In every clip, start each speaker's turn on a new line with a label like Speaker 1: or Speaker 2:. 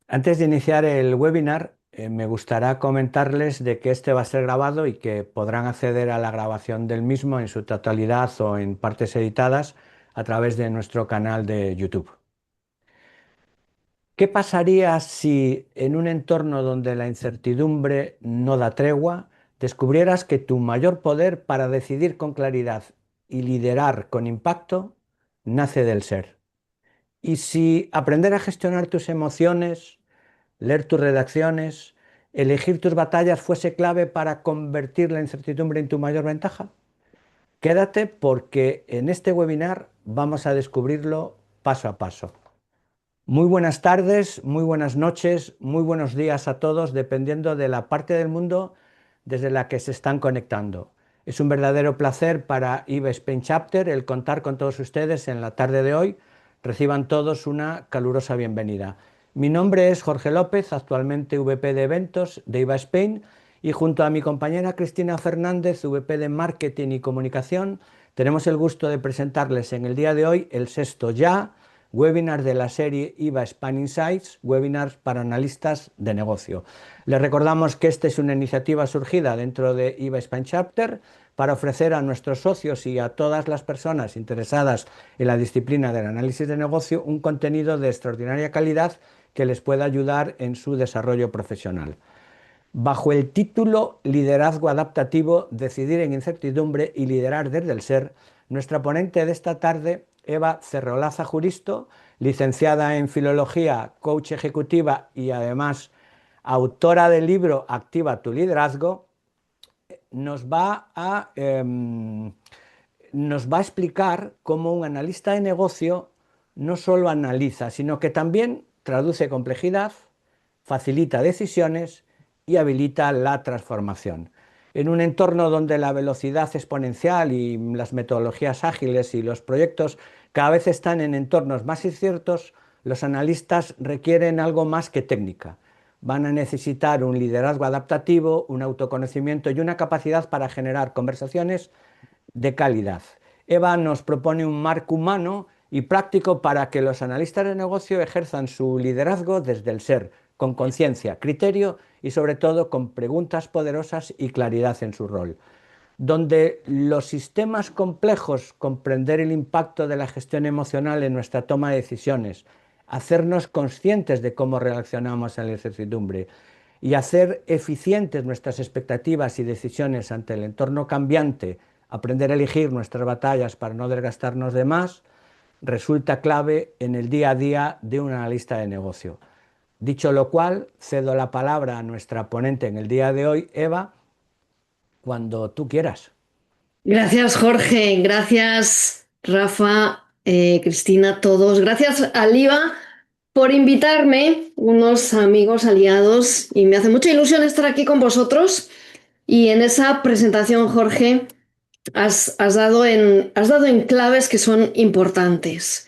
Speaker 1: Antes de iniciar el webinar, me gustaría comentarles de que este va a ser grabado y que podrán acceder a la grabación del mismo en su totalidad o en partes editadas a través de nuestro canal de YouTube. ¿Qué pasaría si en un entorno donde la incertidumbre no da tregua, descubrieras que tu mayor poder para decidir con claridad y liderar con impacto nace del ser? Y si aprender a gestionar tus emociones, leer tus redacciones, elegir tus batallas fuese clave para convertir la incertidumbre en tu mayor ventaja. Quédate porque en este webinar vamos a descubrirlo paso a paso. Muy buenas tardes, muy buenas noches, muy buenos días a todos, dependiendo de la parte del mundo desde la que se están conectando. Es un verdadero placer para IVA Spain Chapter el contar con todos ustedes en la tarde de hoy. Reciban todos una calurosa bienvenida. Mi nombre es Jorge López, actualmente VP de Eventos de IVA Spain, y junto a mi compañera Cristina Fernández, VP de Marketing y Comunicación, tenemos el gusto de presentarles en el día de hoy el sexto ya webinar de la serie IVA Spain Insights, webinars para analistas de negocio. Les recordamos que esta es una iniciativa surgida dentro de IVA Spain Chapter para ofrecer a nuestros socios y a todas las personas interesadas en la disciplina del análisis de negocio un contenido de extraordinaria calidad que les pueda ayudar en su desarrollo profesional. Bajo el título Liderazgo Adaptativo, Decidir en Incertidumbre y Liderar desde el Ser, nuestra ponente de esta tarde, Eva Cerrolaza Juristo, licenciada en Filología, coach ejecutiva y además autora del libro Activa tu Liderazgo, nos va a, eh, nos va a explicar cómo un analista de negocio no solo analiza, sino que también traduce complejidad, facilita decisiones y habilita la transformación. En un entorno donde la velocidad exponencial y las metodologías ágiles y los proyectos cada vez están en entornos más inciertos, los analistas requieren algo más que técnica. Van a necesitar un liderazgo adaptativo, un autoconocimiento y una capacidad para generar conversaciones de calidad. Eva nos propone un marco humano y práctico para que los analistas de negocio ejerzan su liderazgo desde el ser, con conciencia, criterio y sobre todo con preguntas poderosas y claridad en su rol. Donde los sistemas complejos, comprender el impacto de la gestión emocional en nuestra toma de decisiones, hacernos conscientes de cómo reaccionamos a la incertidumbre y hacer eficientes nuestras expectativas y decisiones ante el entorno cambiante, aprender a elegir nuestras batallas para no desgastarnos de más, resulta clave en el día a día de un analista de negocio. Dicho lo cual, cedo la palabra a nuestra ponente en el día de hoy, Eva, cuando tú quieras.
Speaker 2: Gracias, Jorge. Gracias, Rafa, Cristina, todos. Gracias a Liva por invitarme, unos amigos aliados, y me hace mucha ilusión estar aquí con vosotros. Y en esa presentación, Jorge, has dado en claves que son importantes.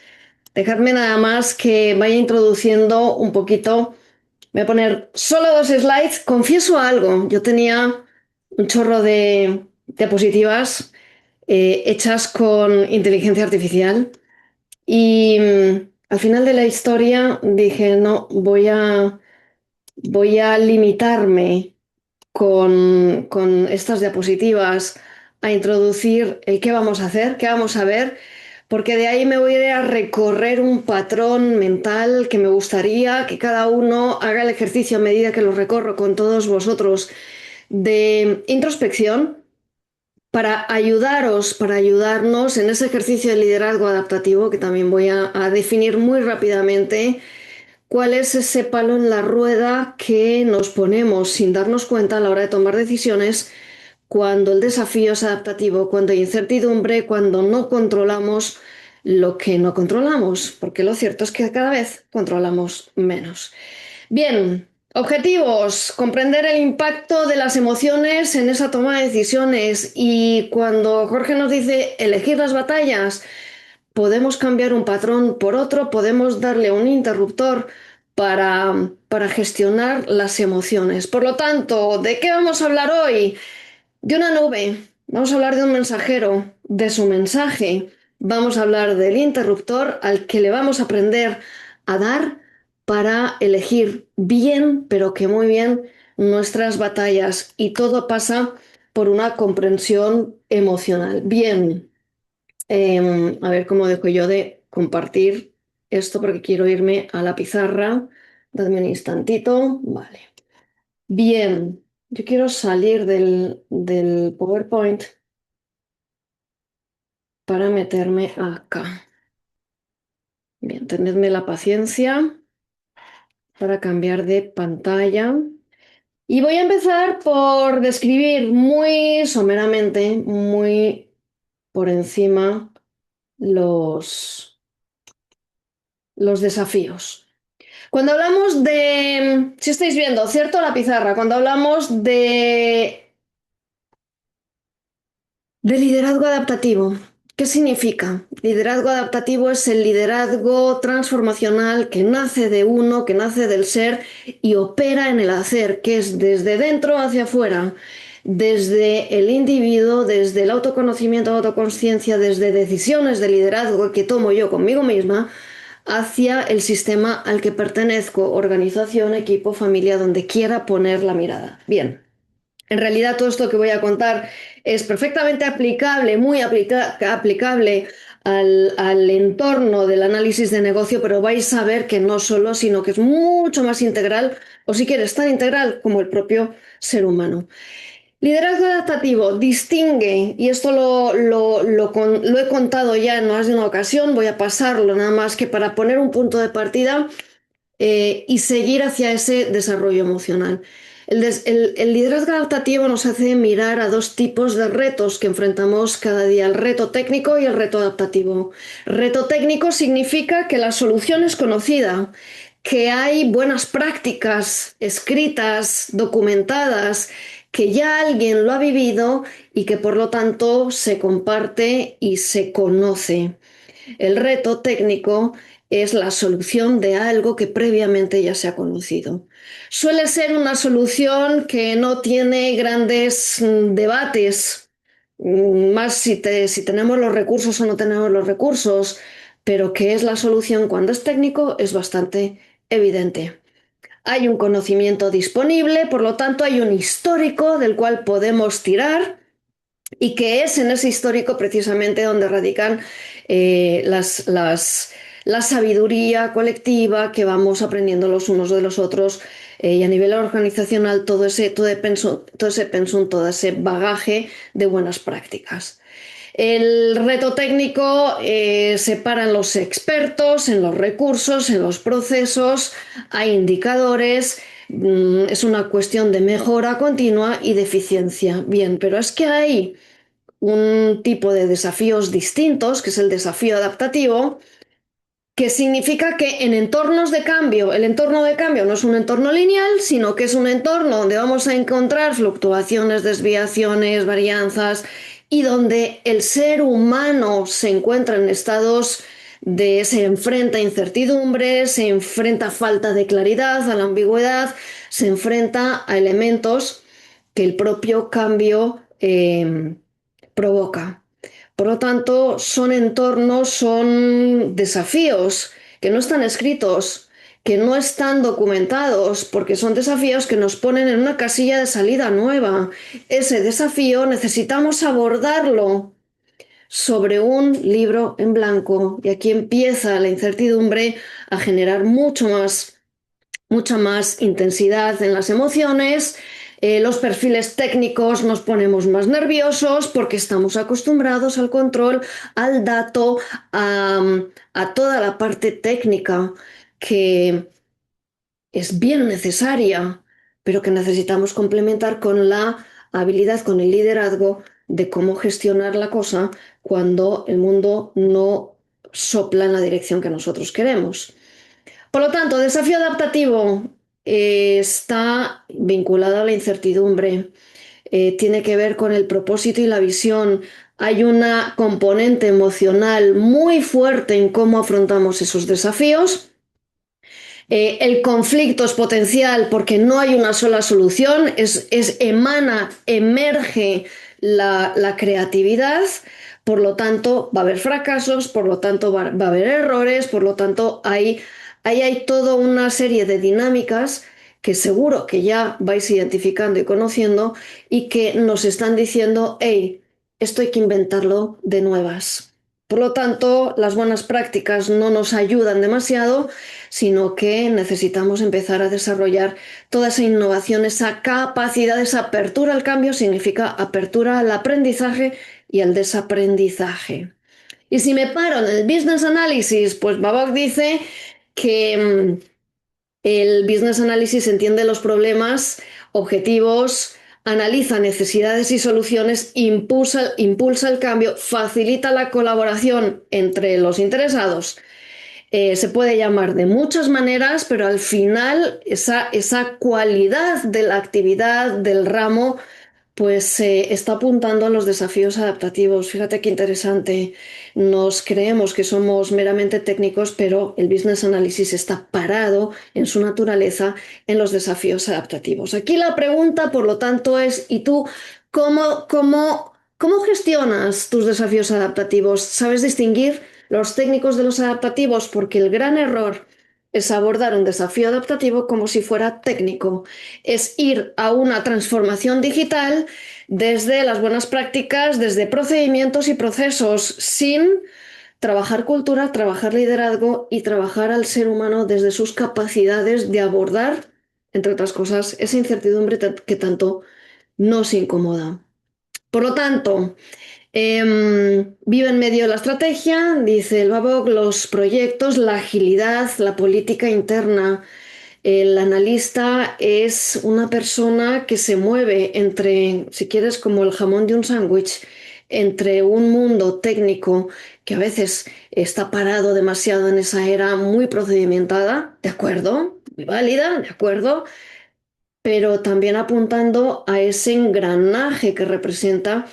Speaker 2: Dejadme nada más que vaya introduciendo un poquito. Voy a poner solo dos slides. Confieso algo, yo tenía un chorro de diapositivas hechas con inteligencia artificial y al final de la historia dije, no, voy a limitarme con estas diapositivas a introducir el qué vamos a hacer, qué vamos a ver, porque de ahí me voy a ir a recorrer un patrón mental que me gustaría que cada uno haga el ejercicio a medida que lo recorro con todos vosotros de introspección para ayudaros, para ayudarnos en ese ejercicio de liderazgo adaptativo que también voy a definir muy rápidamente. ¿Cuál es ese palo en la rueda que nos ponemos sin darnos cuenta a la hora de tomar decisiones cuando el desafío es adaptativo, cuando hay incertidumbre, cuando no controlamos lo que no controlamos? Porque lo cierto es que cada vez controlamos menos. Bien, objetivos: comprender el impacto de las emociones en esa toma de decisiones. Y cuando Jorge nos dice elegir las batallas, podemos cambiar un patrón por otro, podemos darle un interruptor para gestionar las emociones. Por lo tanto, ¿de qué vamos a hablar hoy? De una nube. Vamos a hablar de un mensajero, de su mensaje. Vamos a hablar del interruptor al que le vamos a aprender a dar para elegir bien, pero que muy bien, nuestras batallas. Y todo pasa por una comprensión emocional. Bien, a ver cómo dejo yo de compartir esto porque quiero irme a la pizarra. Dadme un instantito. Vale. Bien, yo quiero salir del PowerPoint para meterme acá. Bien, tenedme la paciencia para cambiar de pantalla. Y voy a empezar por describir muy someramente, muy por encima, los desafíos. Cuando hablamos de, si estáis viendo, ¿cierto? La pizarra, cuando hablamos de liderazgo adaptativo, ¿qué significa? Liderazgo adaptativo es el liderazgo transformacional que nace de uno, que nace del ser y opera en el hacer, que es desde dentro hacia afuera, desde el individuo, desde el autoconocimiento, autoconsciencia, desde decisiones de liderazgo que tomo yo conmigo misma, hacia el sistema al que pertenezco, organización, equipo, familia, donde quiera poner la mirada. Bien. En realidad todo esto que voy a contar es perfectamente aplicable, muy aplicable al entorno del análisis de negocio, pero vais a ver que no solo, sino que es mucho más integral, o si quieres, tan integral como el propio ser humano. Liderazgo adaptativo distingue, y esto lo he contado ya en más de una ocasión, voy a pasarlo nada más que para poner un punto de partida y seguir hacia ese desarrollo emocional. El liderazgo adaptativo nos hace mirar a dos tipos de retos que enfrentamos cada día, el reto técnico y el reto adaptativo. Reto técnico significa que la solución es conocida, que hay buenas prácticas escritas, documentadas, que ya alguien lo ha vivido y que por lo tanto se comparte y se conoce. El reto técnico es la solución de algo que previamente ya se ha conocido. Suele ser una solución que no tiene grandes debates, más si tenemos los recursos o no tenemos los recursos, pero que es la solución cuando es técnico es bastante evidente. Hay un conocimiento disponible, por lo tanto hay un histórico del cual podemos tirar y que es en ese histórico precisamente donde radican la sabiduría colectiva que vamos aprendiendo los unos de los otros y a nivel organizacional todo ese pensum, todo ese bagaje de buenas prácticas. El reto técnico separa en los expertos, en los recursos, en los procesos, hay indicadores, es una cuestión de mejora continua y de eficiencia. Bien, pero es que hay un tipo de desafíos distintos, que es el desafío adaptativo, que significa que en entornos de cambio, el entorno de cambio no es un entorno lineal, sino que es un entorno donde vamos a encontrar fluctuaciones, desviaciones, varianzas, y donde el ser humano se encuentra en estados se enfrenta a incertidumbre, se enfrenta a falta de claridad, a la ambigüedad, se enfrenta a elementos que el propio cambio provoca. Por lo tanto, son entornos, son desafíos que no están escritos, que no están documentados, porque son desafíos que nos ponen en una casilla de salida nueva. Ese desafío necesitamos abordarlo sobre un libro en blanco y aquí empieza la incertidumbre a generar mucha más intensidad en las emociones. Los perfiles técnicos nos ponemos más nerviosos porque estamos acostumbrados al control, al dato, a toda la parte técnica que es bien necesaria, pero que necesitamos complementar con la habilidad, con el liderazgo de cómo gestionar la cosa cuando el mundo no sopla en la dirección que nosotros queremos. Por lo tanto, desafío adaptativo está vinculado a la incertidumbre, tiene que ver con el propósito y la visión. Hay una componente emocional muy fuerte en cómo afrontamos esos desafíos. El conflicto es potencial porque no hay una sola solución, emerge la creatividad, por lo tanto va a haber fracasos, por lo tanto va a haber errores, por lo tanto hay Ahí hay toda una serie de dinámicas que seguro que ya vais identificando y conociendo y que nos están diciendo, hey, esto hay que inventarlo de nuevas. Por lo tanto, las buenas prácticas no nos ayudan demasiado, sino que necesitamos empezar a desarrollar toda esa innovación, esa capacidad, esa apertura al cambio, significa apertura al aprendizaje y al desaprendizaje. Y si me paro en el business analysis, pues Babok dice que el business analysis entiende los problemas, objetivos, analiza necesidades y soluciones, impulsa el cambio, facilita la colaboración entre los interesados. Se puede llamar de muchas maneras, pero al final esa cualidad de la actividad del ramo pues está apuntando a los desafíos adaptativos. Fíjate qué interesante. Nos creemos que somos meramente técnicos, pero el business analysis está parado en su naturaleza en los desafíos adaptativos. Aquí la pregunta, por lo tanto, es, ¿y tú cómo gestionas tus desafíos adaptativos? ¿Sabes distinguir los técnicos de los adaptativos? Porque el gran error es abordar un desafío adaptativo como si fuera técnico, es ir a una transformación digital desde las buenas prácticas, desde procedimientos y procesos, sin trabajar cultura, trabajar liderazgo y trabajar al ser humano desde sus capacidades de abordar, entre otras cosas, esa incertidumbre que tanto nos incomoda. Por lo tanto, vive en medio de la estrategia, dice el Babok, los proyectos, la agilidad, la política interna. El analista es una persona que se mueve entre, si quieres, como el jamón de un sándwich, entre un mundo técnico que a veces está parado demasiado en esa era muy procedimentada, ¿de acuerdo? Muy válida, ¿de acuerdo? Pero también apuntando a ese engranaje que representa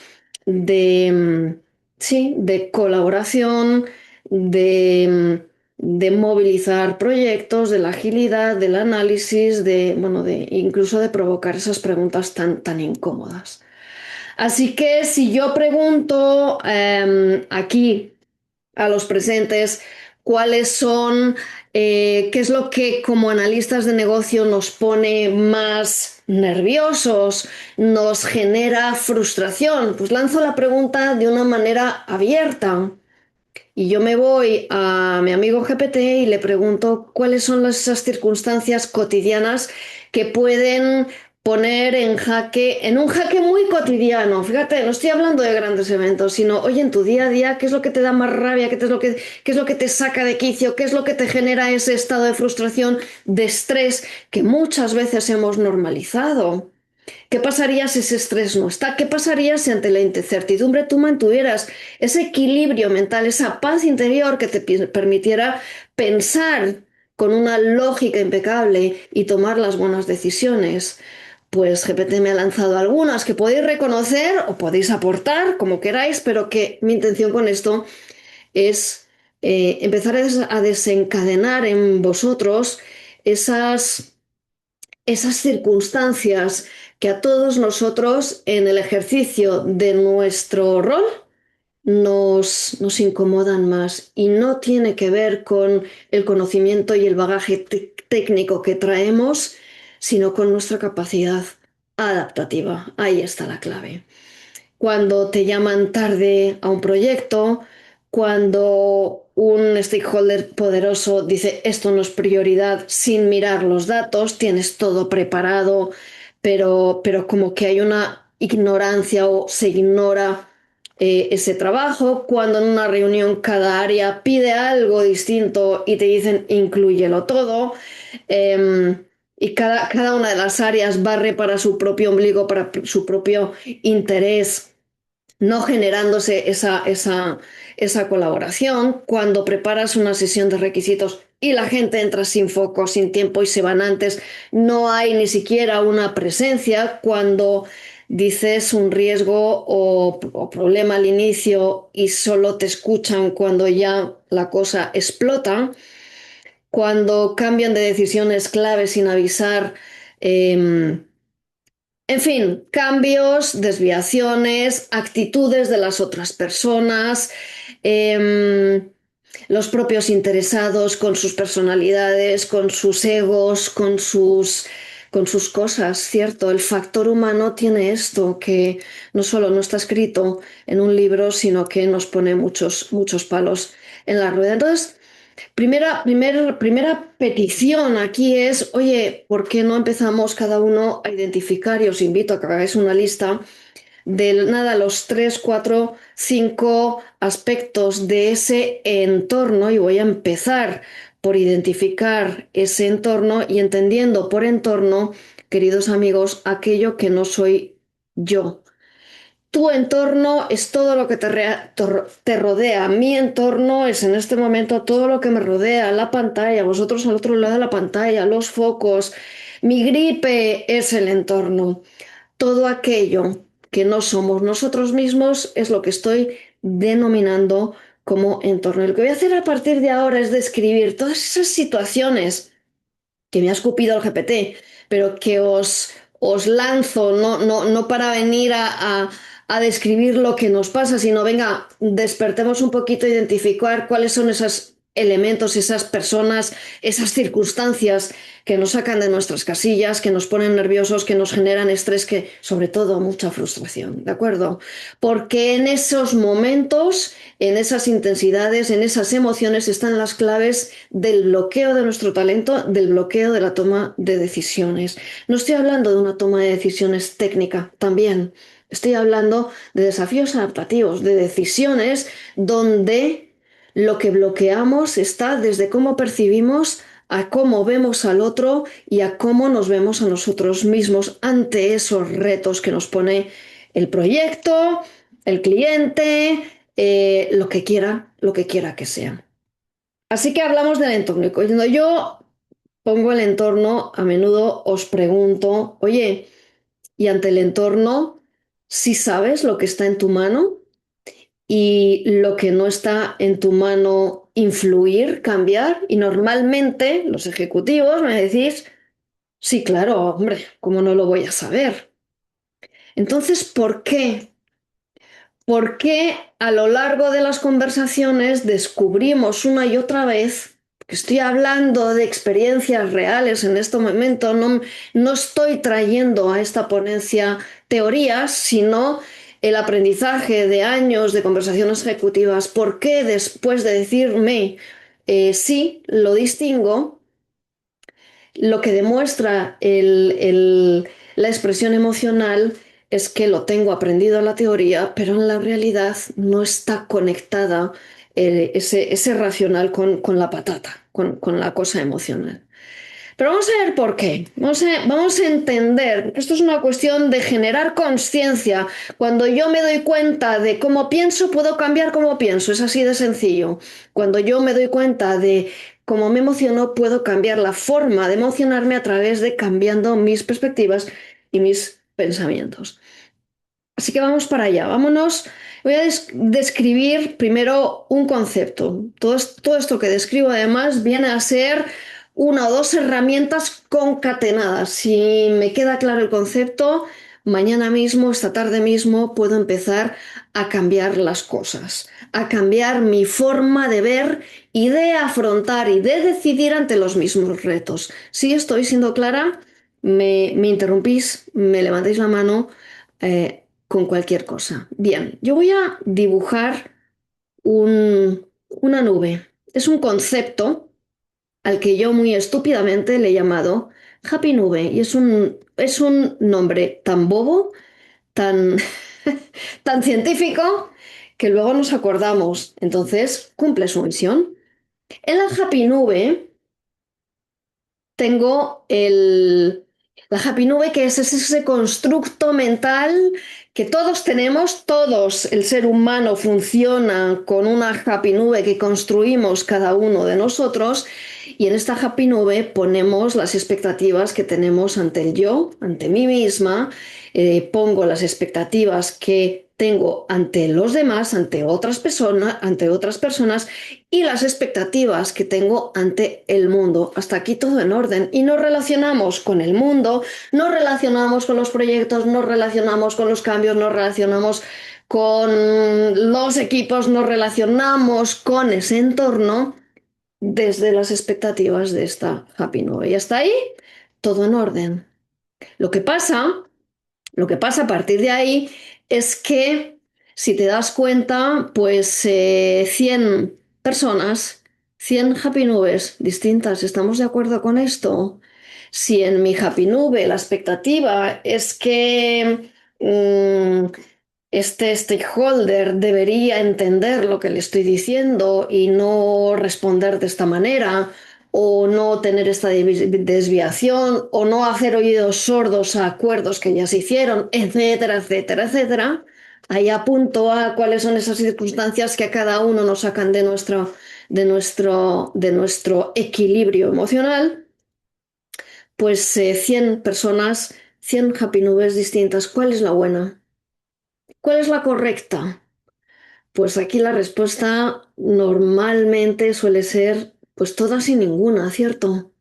Speaker 2: de, sí, de colaboración, de movilizar proyectos, de la agilidad, del análisis, bueno, incluso de provocar esas preguntas tan incómodas. Así que si yo pregunto aquí a los presentes cuáles son, qué es lo que como analistas de negocio nos pone más nerviosos, nos genera frustración, pues lanzo la pregunta de una manera abierta. Y yo me voy a mi amigo GPT y le pregunto cuáles son esas circunstancias cotidianas que pueden poner en jaque, en un jaque muy cotidiano. Fíjate, no estoy hablando de grandes eventos, sino, oye, en tu día a día, ¿qué es lo que te da más rabia? ¿Qué es lo que te saca de quicio? ¿Qué es lo que te genera ese estado de frustración, de estrés que muchas veces hemos normalizado? ¿Qué pasaría si ese estrés no está? ¿Qué pasaría si ante la incertidumbre tú mantuvieras ese equilibrio mental, esa paz interior que te permitiera pensar con una lógica impecable y tomar las buenas decisiones? Pues GPT me ha lanzado algunas que podéis reconocer o podéis aportar como queráis, pero que mi intención con esto es empezar a desencadenar en vosotros esas esas circunstancias que a todos nosotros en el ejercicio de nuestro rol nos incomodan más y no tiene que ver con el conocimiento y el bagaje técnico que traemos, sino con nuestra capacidad adaptativa. Ahí está la clave. Cuando te llaman tarde a un proyecto, cuando un stakeholder poderoso dice esto no es prioridad sin mirar los datos, tienes todo preparado, pero como que hay una ignorancia o se ignora ese trabajo, cuando en una reunión cada área pide algo distinto y te dicen inclúyelo todo, y cada una de las áreas barre para su propio ombligo, para su propio interés, no generándose esa colaboración. Cuando preparas una sesión de requisitos y la gente entra sin foco, sin tiempo y se van antes, no hay ni siquiera una presencia. Cuando dices un riesgo o problema al inicio y solo te escuchan cuando ya la cosa explota. Cuando cambian de decisiones clave sin avisar. En fin, cambios, desviaciones, actitudes de las otras personas. los propios interesados con sus personalidades, con sus egos, con sus cosas, ¿cierto? El factor humano tiene esto que no solo no está escrito en un libro, sino que nos pone muchos palos en la rueda. Entonces, primera petición aquí es, oye, ¿por qué no empezamos cada uno a identificar? Y os invito a que hagáis una lista de nada, los 3, 4, 5 aspectos de ese entorno y voy a empezar por identificar ese entorno y entendiendo por entorno, queridos amigos, aquello que no soy yo. Tu entorno es todo lo que te rodea. Mi entorno es en este momento todo lo que me rodea, la pantalla, vosotros al otro lado de la pantalla, los focos. Mi gripe es el entorno. Todo aquello que no somos nosotros mismos es lo que estoy denominando como entorno. Y lo que voy a hacer a partir de ahora es describir todas esas situaciones que me ha escupido el GPT, pero que os lanzo, no para venir a describir lo que nos pasa, sino venga, despertemos un poquito, identificar cuáles son esos elementos, esas personas, esas circunstancias que nos sacan de nuestras casillas, que nos ponen nerviosos, que nos generan estrés, que sobre todo mucha frustración, ¿de acuerdo? Porque en esos momentos, en esas intensidades, en esas emociones están las claves del bloqueo de nuestro talento, del bloqueo de la toma de decisiones. No estoy hablando de una toma de decisiones técnica, también. Estoy hablando de desafíos adaptativos, de decisiones donde lo que bloqueamos está desde cómo percibimos a cómo vemos al otro y a cómo nos vemos a nosotros mismos ante esos retos que nos pone el proyecto, el cliente, lo que quiera que sea. Así que hablamos del entorno. Y cuando yo pongo el entorno, a menudo os pregunto, oye, ¿y ante el entorno, si sabes lo que está en tu mano y lo que no está en tu mano influir, cambiar? Y normalmente los ejecutivos me decís, sí, claro, hombre, ¿cómo no lo voy a saber? Entonces, ¿por qué? ¿Por qué a lo largo de las conversaciones descubrimos una y otra vez, que estoy hablando de experiencias reales en este momento, no estoy trayendo a esta ponencia teorías, sino el aprendizaje de años de conversaciones ejecutivas? ¿Por qué después de decirme sí, lo distingo, lo que demuestra la expresión emocional es que lo tengo aprendido en la teoría, pero en la realidad no está conectada ese racional con la patata, con la cosa emocional? Pero vamos a ver por qué. Vamos a entender que esto es una cuestión de generar conciencia. Cuando yo me doy cuenta de cómo pienso, puedo cambiar cómo pienso. Es así de sencillo. Cuando yo me doy cuenta de cómo me emociono, puedo cambiar la forma de emocionarme a través de cambiando mis perspectivas y mis pensamientos. Así que vamos para allá. Vámonos. Voy a describir primero un concepto. Todo esto que describo además viene a ser una o dos herramientas concatenadas. Si me queda claro el concepto, mañana mismo, esta tarde mismo, puedo empezar a cambiar las cosas, a cambiar mi forma de ver y de afrontar y de decidir ante los mismos retos. Si estoy siendo clara, me interrumpís, me levantáis la mano. Con cualquier cosa. Bien, yo voy a dibujar una nube. Es un concepto al que yo muy estúpidamente le he llamado Happy Nube y es un nombre tan bobo, tan, tan científico, que luego nos acordamos. Entonces, cumple su misión. En la Happy Nube tengo la Happy Nube, que es ese constructo mental que todos tenemos, todos, el ser humano funciona con una Happy Nube que construimos cada uno de nosotros, y en esta Happy Nube ponemos las expectativas que tenemos ante el yo, ante mí misma, pongo las expectativas que tengo ante los demás, ante otras personas y las expectativas que tengo ante el mundo. Hasta aquí todo en orden. Y nos relacionamos con el mundo, nos relacionamos con los proyectos, nos relacionamos con los cambios, nos relacionamos con los equipos, nos relacionamos con ese entorno desde las expectativas de esta Happy Nube. Y hasta ahí, todo en orden. Lo que pasa, lo que pasa a partir de ahí es que, si te das cuenta, pues 100 personas, 100 Happy Nubes distintas, ¿estamos de acuerdo con esto? Si en mi Happy Nube la expectativa es que este stakeholder debería entender lo que le estoy diciendo y no responder de esta manera, o no tener esta desviación, o no hacer oídos sordos a acuerdos que ya se hicieron, etcétera, etcétera, etcétera. Ahí apunto a cuáles son esas circunstancias que a cada uno nos sacan de nuestro equilibrio emocional. Pues 100 personas, 100 happy nubes distintas. ¿Cuál es la buena? ¿Cuál es la correcta? Pues aquí la respuesta normalmente suele ser pues todas y ninguna, ¿cierto?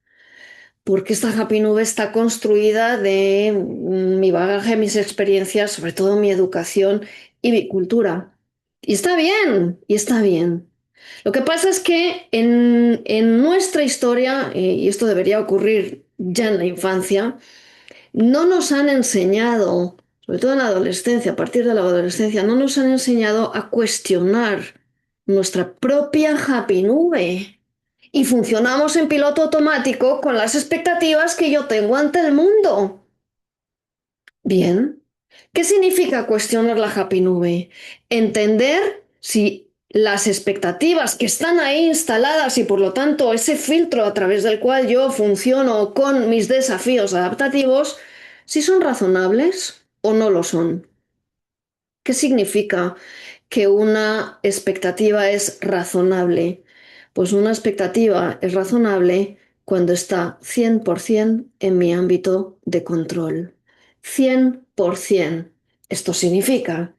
Speaker 2: Porque esta Happy Nube está construida de mi bagaje, mis experiencias, sobre todo mi educación y mi cultura. Y está bien, y está bien. Lo que pasa es que en nuestra historia, y esto debería ocurrir ya en la infancia, no nos han enseñado, sobre todo en la adolescencia, a partir de la adolescencia, no nos han enseñado a cuestionar nuestra propia Happy Nube. Y funcionamos en piloto automático con las expectativas que yo tengo ante el mundo. Bien. ¿Qué significa cuestionar la Happy Nube? Entender si las expectativas que están ahí instaladas y por lo tanto ese filtro a través del cual yo funciono con mis desafíos adaptativos, si son razonables o no lo son. ¿Qué significa que una expectativa es razonable? Pues una expectativa es razonable cuando está 100% en mi ámbito de control. 100%. Esto significa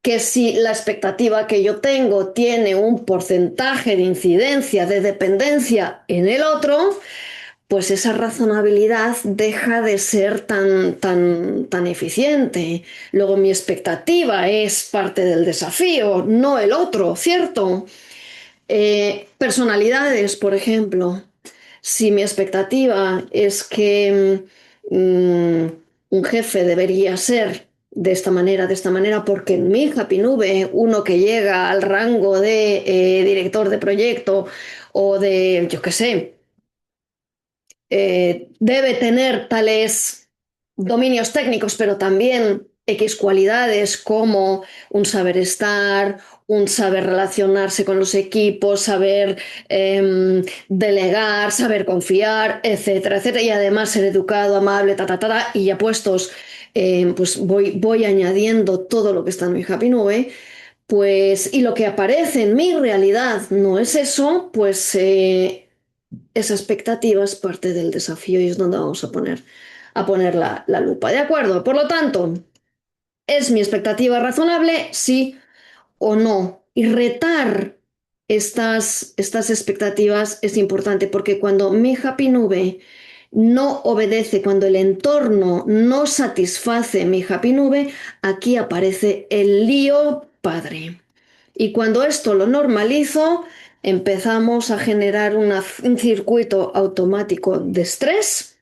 Speaker 2: que si la expectativa que yo tengo tiene un porcentaje de incidencia, de dependencia en el otro, pues esa razonabilidad deja de ser tan eficiente. Luego mi expectativa es parte del desafío, no el otro, ¿cierto? Personalidades, por ejemplo. Si mi expectativa es que un jefe debería ser de esta manera, porque en mi Happy Nube, uno que llega al rango de director de proyecto o de, yo qué sé, debe tener tales dominios técnicos, pero también X cualidades como un saber estar, un saber relacionarse con los equipos, saber delegar, saber confiar, etcétera, etcétera. Y además ser educado, amable, y ya puestos, pues voy añadiendo todo lo que está en mi Happy Nube. Pues, y lo que aparece en mi realidad no es eso, pues esa expectativa es parte del desafío y es donde vamos a poner la lupa. ¿De acuerdo? Por lo tanto, ¿es mi expectativa razonable? Sí o no. Y retar estas expectativas es importante porque cuando mi Happy Nube no obedece, cuando el entorno no satisface mi Happy Nube, aquí aparece el lío padre. Y cuando esto lo normalizo, empezamos a generar un circuito automático de estrés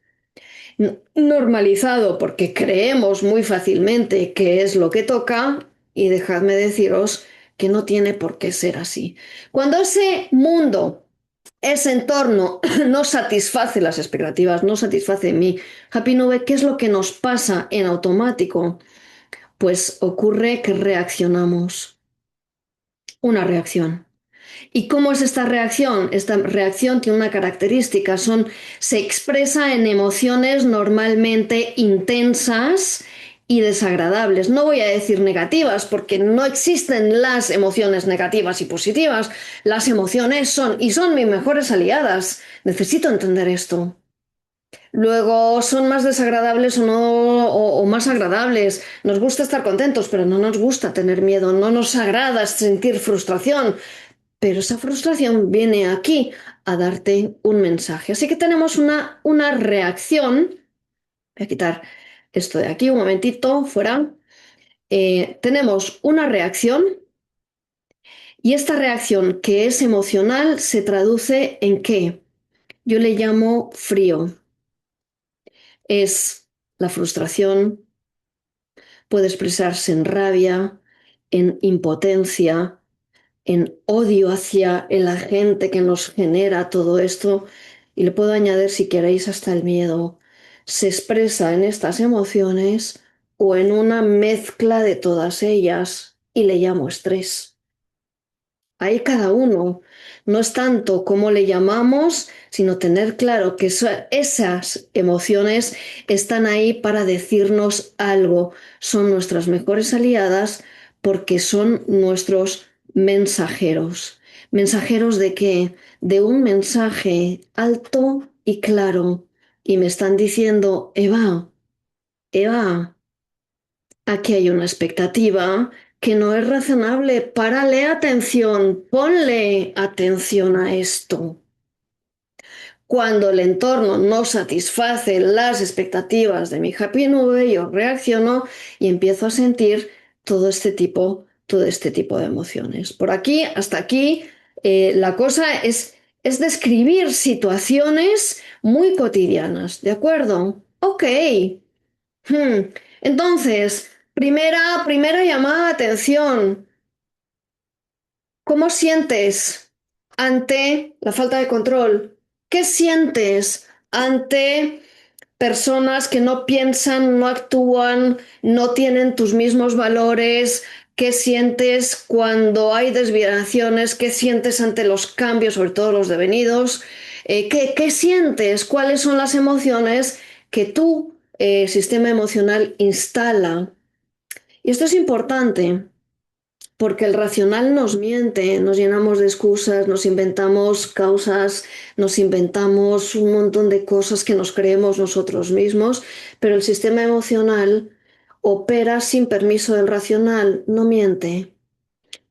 Speaker 2: normalizado porque creemos muy fácilmente que es lo que toca, y dejadme deciros que no tiene por qué ser así. Cuando ese mundo, ese entorno no satisface las expectativas, no satisface mi Happy Nube, ¿qué es lo que nos pasa en automático? Pues ocurre que reaccionamos. Una reacción. ¿Y cómo es esta reacción? Esta reacción tiene una característica, se expresa en emociones normalmente intensas y desagradables. No voy a decir negativas, porque no existen las emociones negativas y positivas. Las emociones son mis mejores aliadas. Necesito entender esto. Luego son más desagradables o no, o más agradables. Nos gusta estar contentos, pero no nos gusta tener miedo. No nos agrada sentir frustración, pero esa frustración viene aquí a darte un mensaje. Así que tenemos una reacción. Voy a quitar esto de aquí un momentito, fuera. tenemos una reacción y esta reacción que es emocional se traduce en ¿qué? Yo le llamo frío. Es la frustración, puede expresarse en rabia, en impotencia, en odio hacia el agente que nos genera todo esto. Y le puedo añadir, si queréis, hasta el miedo. Se expresa en estas emociones o en una mezcla de todas ellas y le llamo estrés. Ahí cada uno. No es tanto cómo le llamamos, sino tener claro que esas emociones están ahí para decirnos algo. Son nuestras mejores aliadas porque son nuestros mensajeros. ¿Mensajeros de qué? De un mensaje alto y claro. Y me están diciendo, Eva, Eva, aquí hay una expectativa que no es razonable. Párale atención, ponle atención a esto. Cuando el entorno no satisface las expectativas de mi happy nube, yo reacciono y empiezo a sentir todo este tipo de emociones. Por aquí, hasta aquí, la cosa es describir situaciones muy cotidianas, ¿de acuerdo? Ok. Hmm. Entonces, primera llamada de atención. ¿Cómo sientes ante la falta de control? ¿Qué sientes ante personas que no piensan, no actúan, no tienen tus mismos valores? ¿Qué sientes cuando hay desviaciones? ¿Qué sientes ante los cambios, sobre todo los devenidos? ¿Qué sientes? ¿Cuáles son las emociones que tu sistema emocional instala? Y esto es importante porque el racional nos miente, nos llenamos de excusas, nos inventamos causas, nos inventamos un montón de cosas que nos creemos nosotros mismos, pero el sistema emocional opera sin permiso del racional, no miente.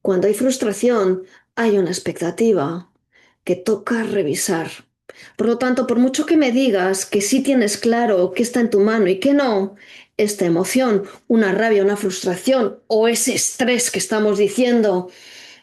Speaker 2: Cuando hay frustración, hay una expectativa que toca revisar. Por lo tanto, por mucho que me digas que sí tienes claro qué está en tu mano y qué no, esta emoción, una rabia, una frustración o ese estrés que estamos diciendo,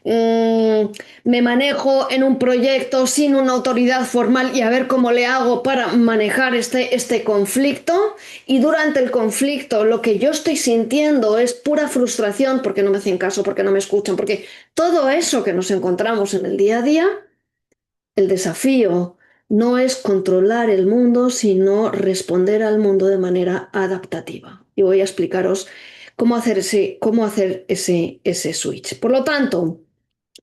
Speaker 2: me manejo en un proyecto sin una autoridad formal y a ver cómo le hago para manejar este conflicto. Y durante el conflicto lo que yo estoy sintiendo es pura frustración porque no me hacen caso, porque no me escuchan, porque todo eso que nos encontramos en el día a día, el desafío no es controlar el mundo, sino responder al mundo de manera adaptativa. Y voy a explicaros cómo hacer ese switch. Por lo tanto,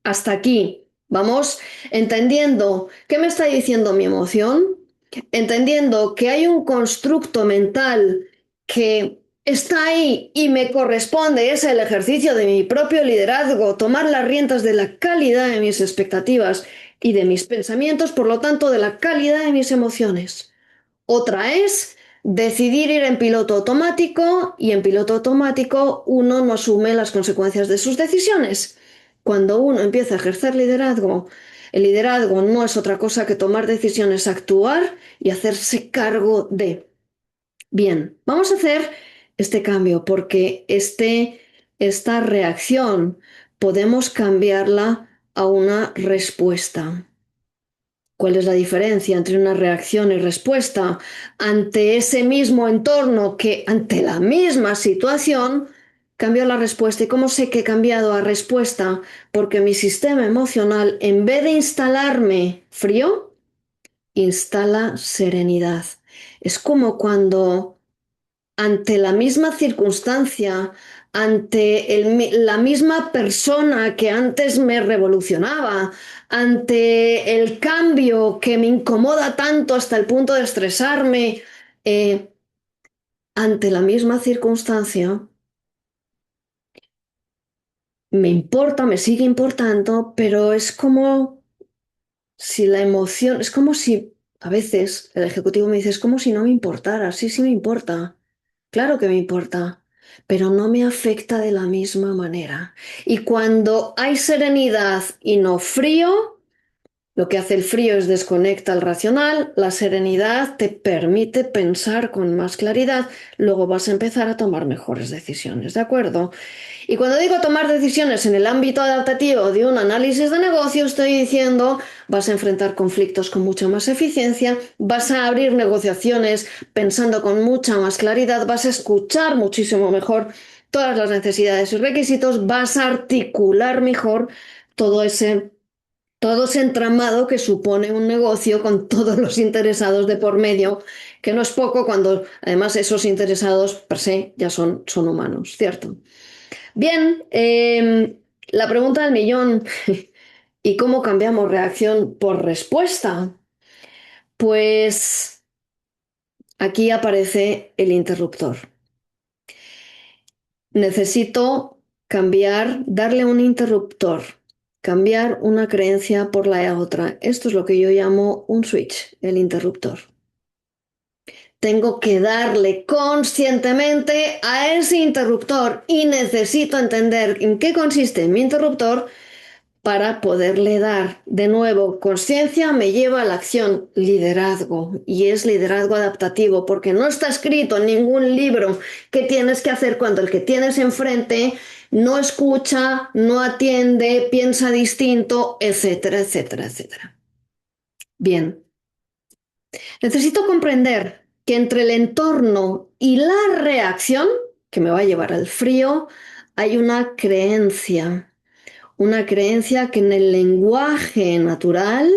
Speaker 2: hasta aquí vamos entendiendo qué me está diciendo mi emoción, entendiendo que hay un constructo mental que está ahí y me corresponde, es el ejercicio de mi propio liderazgo, tomar las riendas de la calidad de mis expectativas y de mis pensamientos, por lo tanto, de la calidad de mis emociones. Otra es decidir ir en piloto automático y en piloto automático uno no asume las consecuencias de sus decisiones. Cuando uno empieza a ejercer liderazgo, el liderazgo no es otra cosa que tomar decisiones, actuar y hacerse cargo de. Bien, vamos a hacer este cambio porque esta reacción podemos cambiarla a una respuesta. ¿Cuál es la diferencia entre una reacción y respuesta ante ese mismo entorno que ante la misma situación cambio la respuesta? ¿Y cómo sé que he cambiado a respuesta? Porque mi sistema emocional, en vez de instalarme frío, instala serenidad. Es como cuando ante la misma circunstancia, ante la misma persona que antes me revolucionaba, ante el cambio que me incomoda tanto hasta el punto de estresarme, eh, ante la misma circunstancia, me importa, me sigue importando, pero es como si la emoción, es como si a veces el ejecutivo me dice, es como si no me importara, sí, sí me importa. Claro que me importa, pero no me afecta de la misma manera. Y cuando hay serenidad y no frío, Lo que hace el frío es desconecta el racional, la serenidad te permite pensar con más claridad, luego vas a empezar a tomar mejores decisiones, ¿de acuerdo? Y cuando digo tomar decisiones en el ámbito adaptativo de un análisis de negocio, estoy diciendo vas a enfrentar conflictos con mucha más eficiencia, vas a abrir negociaciones pensando con mucha más claridad, vas a escuchar muchísimo mejor todas las necesidades y requisitos, vas a articular mejor todo ese entramado que supone un negocio con todos los interesados de por medio, que no es poco cuando además esos interesados per se ya son humanos, ¿cierto? Bien, la pregunta del millón, ¿y cómo cambiamos reacción por respuesta? Pues aquí aparece el interruptor. Necesito cambiar, darle un interruptor, cambiar una creencia por la otra. Esto es lo que yo llamo un switch, el interruptor. Tengo que darle conscientemente a ese interruptor y necesito entender en qué consiste mi interruptor para poderle dar de nuevo conciencia. Me lleva a la acción, liderazgo, y es liderazgo adaptativo, porque no está escrito en ningún libro qué tienes que hacer cuando el que tienes enfrente no escucha, no atiende, piensa distinto, etcétera, etcétera, etcétera. Bien, necesito comprender que entre el entorno y la reacción, que me va a llevar al frío, hay una creencia que en el lenguaje natural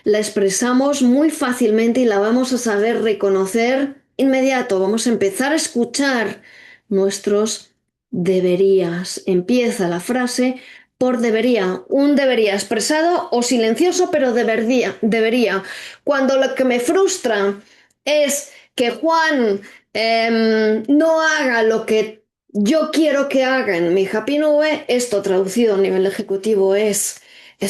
Speaker 2: la expresamos muy fácilmente y la vamos a saber reconocer inmediato. Vamos a empezar a escuchar nuestros deberías. Empieza la frase por debería, un debería expresado o silencioso, pero debería. Cuando lo que me frustra es que Juan no haga lo que yo quiero que haga en mi Happy Nube, esto traducido a nivel ejecutivo es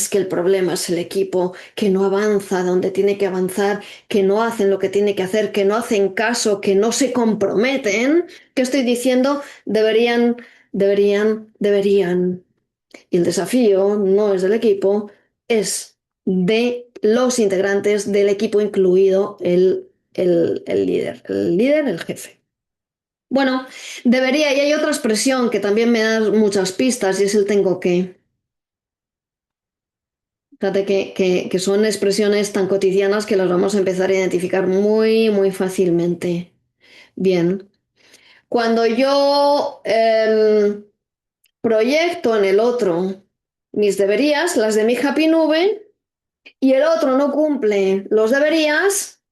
Speaker 2: que el problema es el equipo que no avanza donde tiene que avanzar, que no hacen lo que tiene que hacer, que no hacen caso, que no se comprometen. ¿Qué estoy diciendo? Deberían, deberían, deberían. Y el desafío no es del equipo, es de los integrantes del equipo, incluido el líder. El líder, el jefe. Bueno, debería, y hay otra expresión que también me da muchas pistas y es el tengo que. Fíjate que son expresiones tan cotidianas que las vamos a empezar a identificar muy, muy fácilmente. Bien, cuando yo proyecto en el otro mis deberías, las de mi Happy Nube, y el otro no cumple los deberías,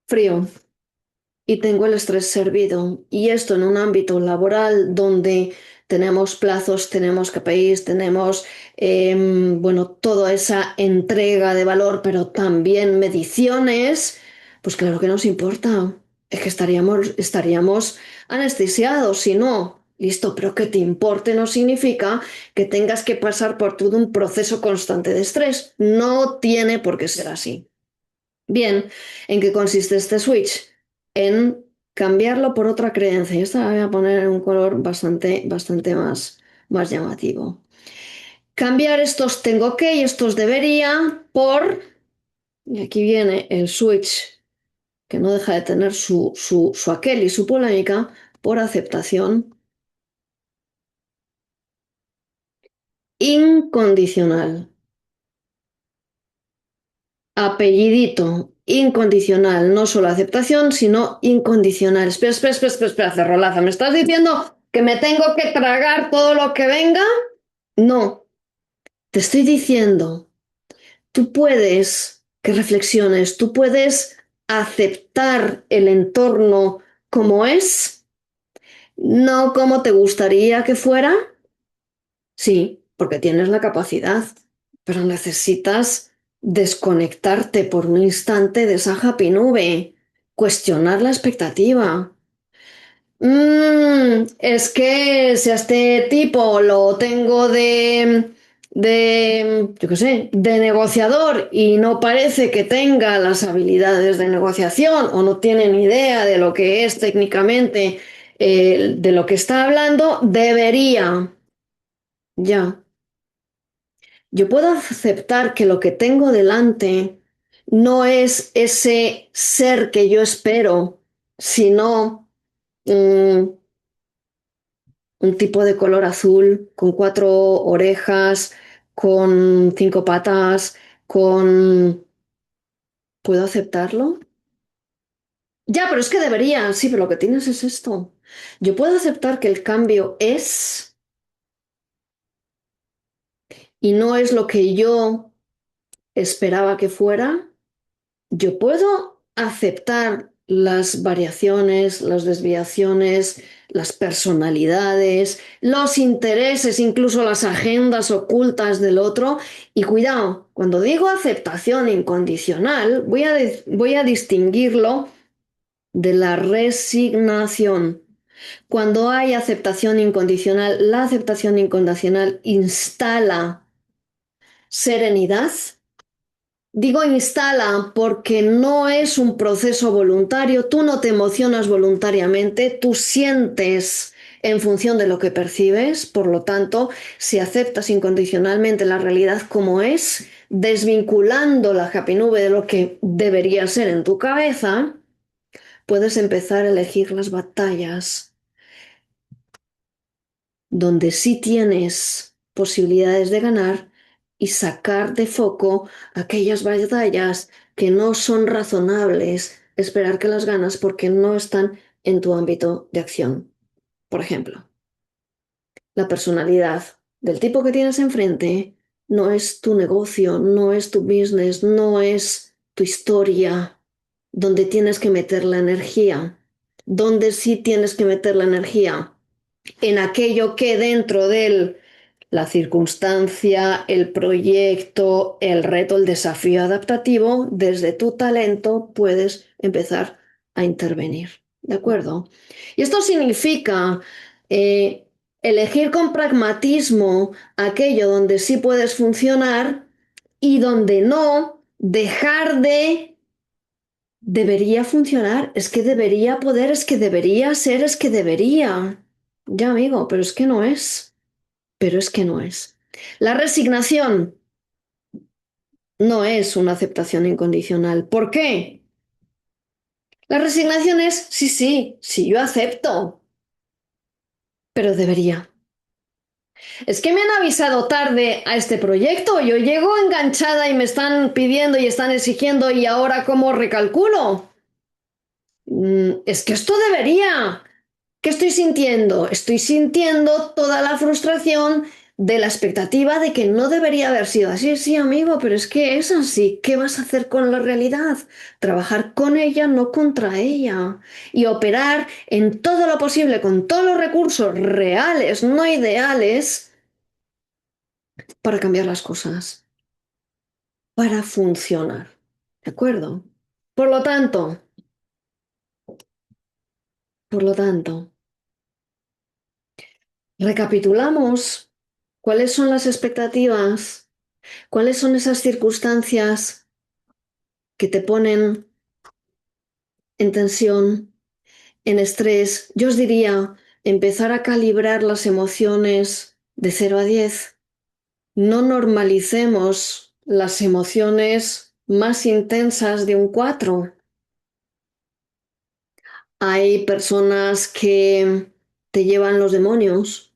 Speaker 2: frío. Y tengo el estrés servido. Y esto en un ámbito laboral donde tenemos plazos, tenemos KPIs, tenemos, bueno, toda esa entrega de valor, pero también mediciones, pues claro que nos importa. Es que estaríamos anestesiados si no. Listo, pero que te importe no significa que tengas que pasar por todo un proceso constante de estrés. No tiene por qué ser así. Bien, ¿en qué consiste este switch? En cambiarlo por otra creencia. Y esta la voy a poner en un color bastante más llamativo. Cambiar estos tengo que y estos debería por, y aquí viene el switch, que no deja de tener su aquel y su polémica, por aceptación incondicional. Apellidito, incondicional, no solo aceptación, sino incondicional. Espera, Cerrolaza, ¿me estás diciendo que me tengo que tragar todo lo que venga? No, te estoy diciendo, tú puedes, que reflexiones, tú puedes aceptar el entorno como es, no como te gustaría que fuera. Sí, porque tienes la capacidad, pero necesitas desconectarte por un instante de esa happy nube, cuestionar la expectativa. Es que si a este tipo lo tengo yo qué sé, de negociador y no parece que tenga las habilidades de negociación o no tiene ni idea de lo que es técnicamente, de lo que está hablando, debería. Ya. Yo puedo aceptar que lo que tengo delante no es ese ser que yo espero, sino mm, un tipo de color azul, con cuatro orejas, con cinco patas, con... ¿Puedo aceptarlo? Ya, pero es que debería, sí, pero lo que tienes es esto. Yo puedo aceptar que el cambio es y no es lo que yo esperaba que fuera. Yo puedo aceptar las variaciones, las desviaciones, las personalidades, los intereses, incluso las agendas ocultas del otro. Y cuidado, cuando digo aceptación incondicional, voy a distinguirlo de la resignación. Cuando hay aceptación incondicional, la aceptación incondicional instala serenidad. Digo instala porque no es un proceso voluntario, tú no te emocionas voluntariamente, tú sientes en función de lo que percibes, por lo tanto, si aceptas incondicionalmente la realidad como es, desvinculando la happy nube de lo que debería ser en tu cabeza, puedes empezar a elegir las batallas donde sí tienes posibilidades de ganar y sacar de foco aquellas batallas que no son razonables esperar que las ganas porque no están en tu ámbito de acción. Por ejemplo, la personalidad del tipo que tienes enfrente no es tu negocio, no es tu business, no es tu historia donde tienes que meter la energía. Donde sí tienes que meter la energía en aquello que dentro de la circunstancia, el proyecto, el reto, el desafío adaptativo, desde tu talento puedes empezar a intervenir. ¿De acuerdo? Y esto significa eh, elegir con pragmatismo aquello donde sí puedes funcionar y donde no, dejar de debería funcionar, es que debería poder, es que debería ser, es que debería. Ya, amigo, pero es que no es. Pero es que no es. La resignación no es una aceptación incondicional. ¿Por qué? La resignación es, sí, sí, sí, yo acepto, pero debería. Es que me han avisado tarde a este proyecto, yo llego enganchada y me están pidiendo y están exigiendo y ahora ¿cómo recalculo? Es que esto debería. ¿Qué estoy sintiendo? Estoy sintiendo toda la frustración de la expectativa de que no debería haber sido así. Sí, amigo, pero es que es así. ¿Qué vas a hacer con la realidad? Trabajar con ella, no contra ella. Y operar en todo lo posible, con todos los recursos reales, no ideales, para cambiar las cosas, para funcionar. ¿De acuerdo? Por lo tanto, por lo tanto, recapitulamos cuáles son las expectativas. ¿Cuáles son esas circunstancias que te ponen en tensión, en estrés? Yo os diría empezar a calibrar las emociones de 0 a 10. No normalicemos las emociones más intensas de un 4. Hay personas que te llevan los demonios.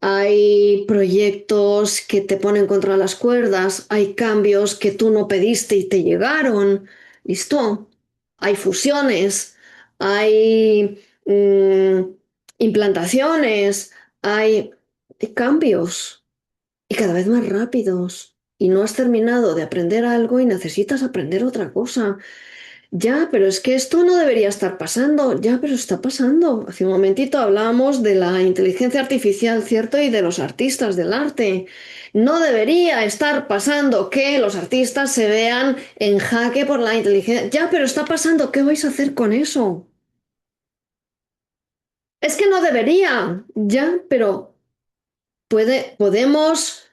Speaker 2: Hay proyectos que te ponen contra las cuerdas, hay cambios que tú no pediste y te llegaron. ¿Listo? Hay fusiones, hay implantaciones, hay cambios y cada vez más rápidos. Y no has terminado de aprender algo y necesitas aprender otra cosa. Ya, pero es que esto no debería estar pasando. Ya, pero está pasando. Hace un momentito hablábamos de la inteligencia artificial, ¿cierto? Y de los artistas del arte. No debería estar pasando que los artistas se vean en jaque por la inteligencia. Ya, pero está pasando. ¿Qué vais a hacer con eso? Es que no debería. Ya, pero podemos.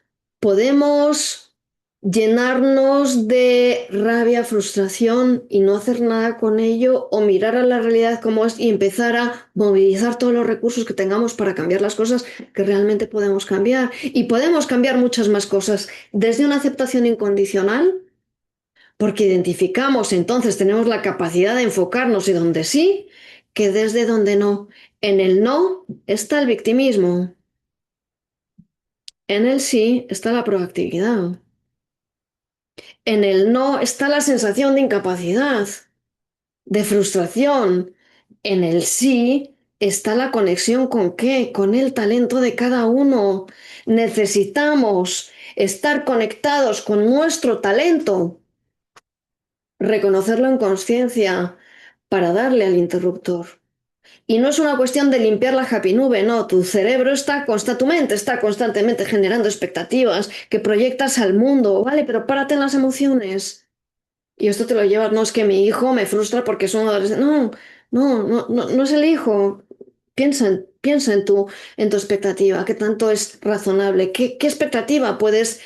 Speaker 2: llenarnos de rabia, frustración y no hacer nada con ello, o mirar a la realidad como es y empezar a movilizar todos los recursos que tengamos para cambiar las cosas que realmente podemos cambiar. Y podemos cambiar muchas más cosas, desde una aceptación incondicional, porque identificamos, entonces tenemos la capacidad de enfocarnos en donde sí, que desde donde no. En el no está el victimismo, en el sí está la proactividad. En el no está la sensación de incapacidad, de frustración. En el sí está la conexión con qué, con el talento de cada uno. Necesitamos estar conectados con nuestro talento, reconocerlo en conciencia para darle al interruptor. Y no es una cuestión de limpiar la happy nube, no, tu cerebro tu mente está constantemente generando expectativas que proyectas al mundo, ¿vale? Pero párate en las emociones. Y esto te lo llevas, no es que mi hijo me frustra porque es un adolescente. No, no es el hijo. Piensa en tu expectativa, qué tanto es razonable, qué expectativa puedes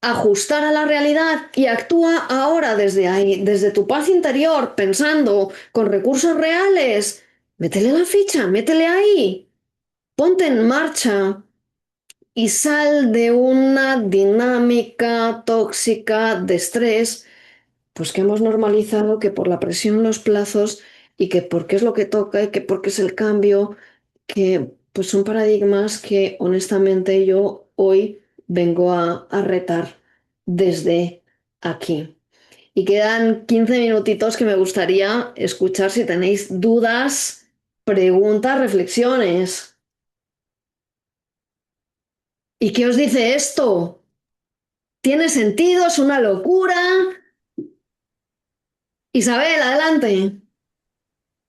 Speaker 2: ajustar a la realidad y actúa ahora desde ahí, desde tu paz interior, pensando con recursos reales. Métele la ficha, métele ahí, ponte en marcha y sal de una dinámica tóxica de estrés pues que hemos normalizado que por la presión, los plazos y que porque es lo que toca y que porque es el cambio, que pues son paradigmas que honestamente yo hoy vengo a retar desde aquí. Y quedan 15 minutitos que me gustaría escuchar si tenéis dudas, preguntas, reflexiones. ¿Y qué os dice esto? ¿Tiene sentido? ¿Es una locura? Isabel, adelante.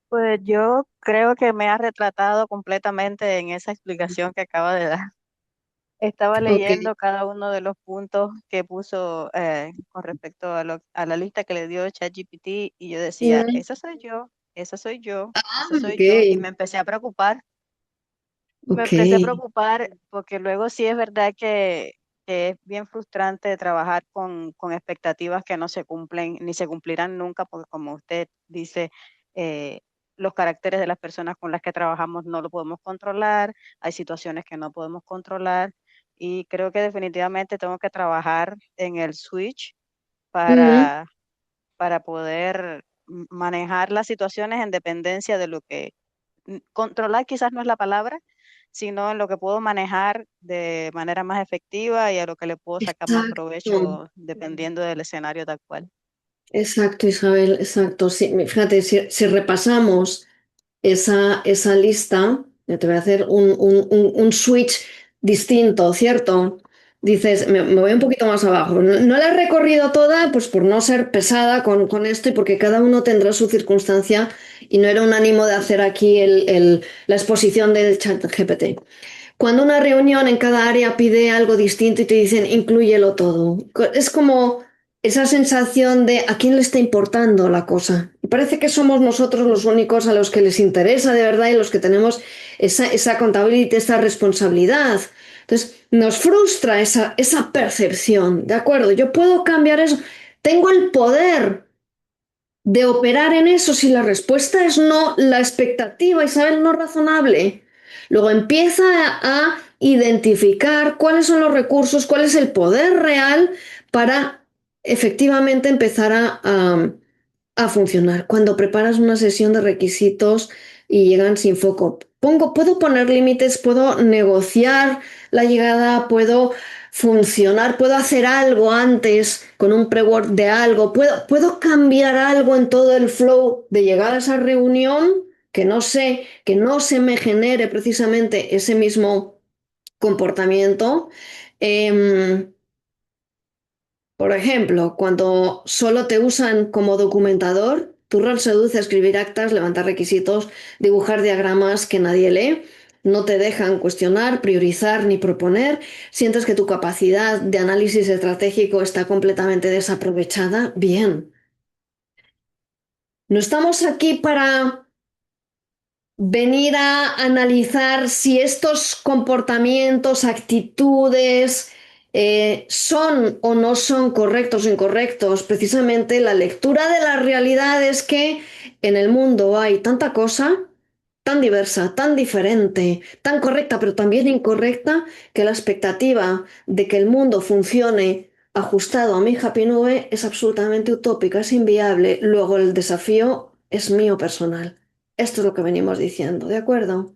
Speaker 3: Pues yo creo que me ha retratado completamente en esa explicación que acaba de dar. Estaba
Speaker 2: Ok.
Speaker 3: leyendo cada uno de los puntos que puso con respecto a la lista que le dio ChatGPT y yo decía,
Speaker 2: Mm,
Speaker 3: esa soy yo, esa soy yo, esa
Speaker 2: ok.
Speaker 3: soy yo. Y me empecé a preocupar, me
Speaker 2: Ok,
Speaker 3: empecé a preocupar porque luego sí es verdad que es bien frustrante trabajar con expectativas que no se cumplen ni se cumplirán nunca, porque como usted dice, eh, los caracteres de las personas con las que trabajamos no lo podemos controlar, hay situaciones que no podemos controlar y creo que definitivamente tengo que trabajar en el switch
Speaker 2: mm,
Speaker 3: para, para poder manejar las situaciones en dependencia de lo que controlar quizás no es la palabra, sino en lo que puedo manejar de manera más efectiva y a lo que le puedo sacar más
Speaker 2: exacto,
Speaker 3: provecho dependiendo del escenario tal cual.
Speaker 2: exacto, Isabel, exacto. Sí, fíjate, si repasamos esa lista, yo te voy a hacer un switch distinto, ¿cierto? Dices, me voy un poquito más abajo. No la he recorrido toda, pues por no ser pesada con esto y porque cada uno tendrá su circunstancia y no era un ánimo de hacer aquí la exposición del chat GPT. Cuando una reunión en cada área pide algo distinto y te dicen, inclúyelo todo. Es como esa sensación de a quién le está importando la cosa. Y parece que somos nosotros los únicos a los que les interesa de verdad y los que tenemos esa contabilidad, esa responsabilidad. Entonces, nos frustra esa percepción, ¿de acuerdo? Yo puedo cambiar eso. Tengo el poder de operar en eso si la respuesta es no, la expectativa, Isabel, no razonable. Luego empieza a identificar cuáles son los recursos, cuál es el poder real para efectivamente empezar a funcionar. Cuando preparas una sesión de requisitos y llegan sin foco, puedo poner límites, puedo negociar la llegada, puedo funcionar, puedo hacer algo antes con un pre-work de algo, puedo cambiar algo en todo el flow de llegar a esa reunión que no se me genere precisamente ese mismo comportamiento. Em, por ejemplo, cuando solo te usan como documentador, tu rol seduce a escribir actas, levantar requisitos, dibujar diagramas que nadie lee, no te dejan cuestionar, priorizar ni proponer, sientes que tu capacidad de análisis estratégico está completamente desaprovechada. Bien, no estamos aquí para venir a analizar si estos comportamientos, actitudes, son o no son correctos o incorrectos. Precisamente la lectura de la realidad es que en el mundo hay tanta cosa, tan diversa, tan diferente, tan correcta, pero también incorrecta, que la expectativa de que el mundo funcione ajustado a mi Happy Nube es absolutamente utópica, es inviable. Luego el desafío es mío personal. Esto es lo que venimos diciendo, ¿de acuerdo?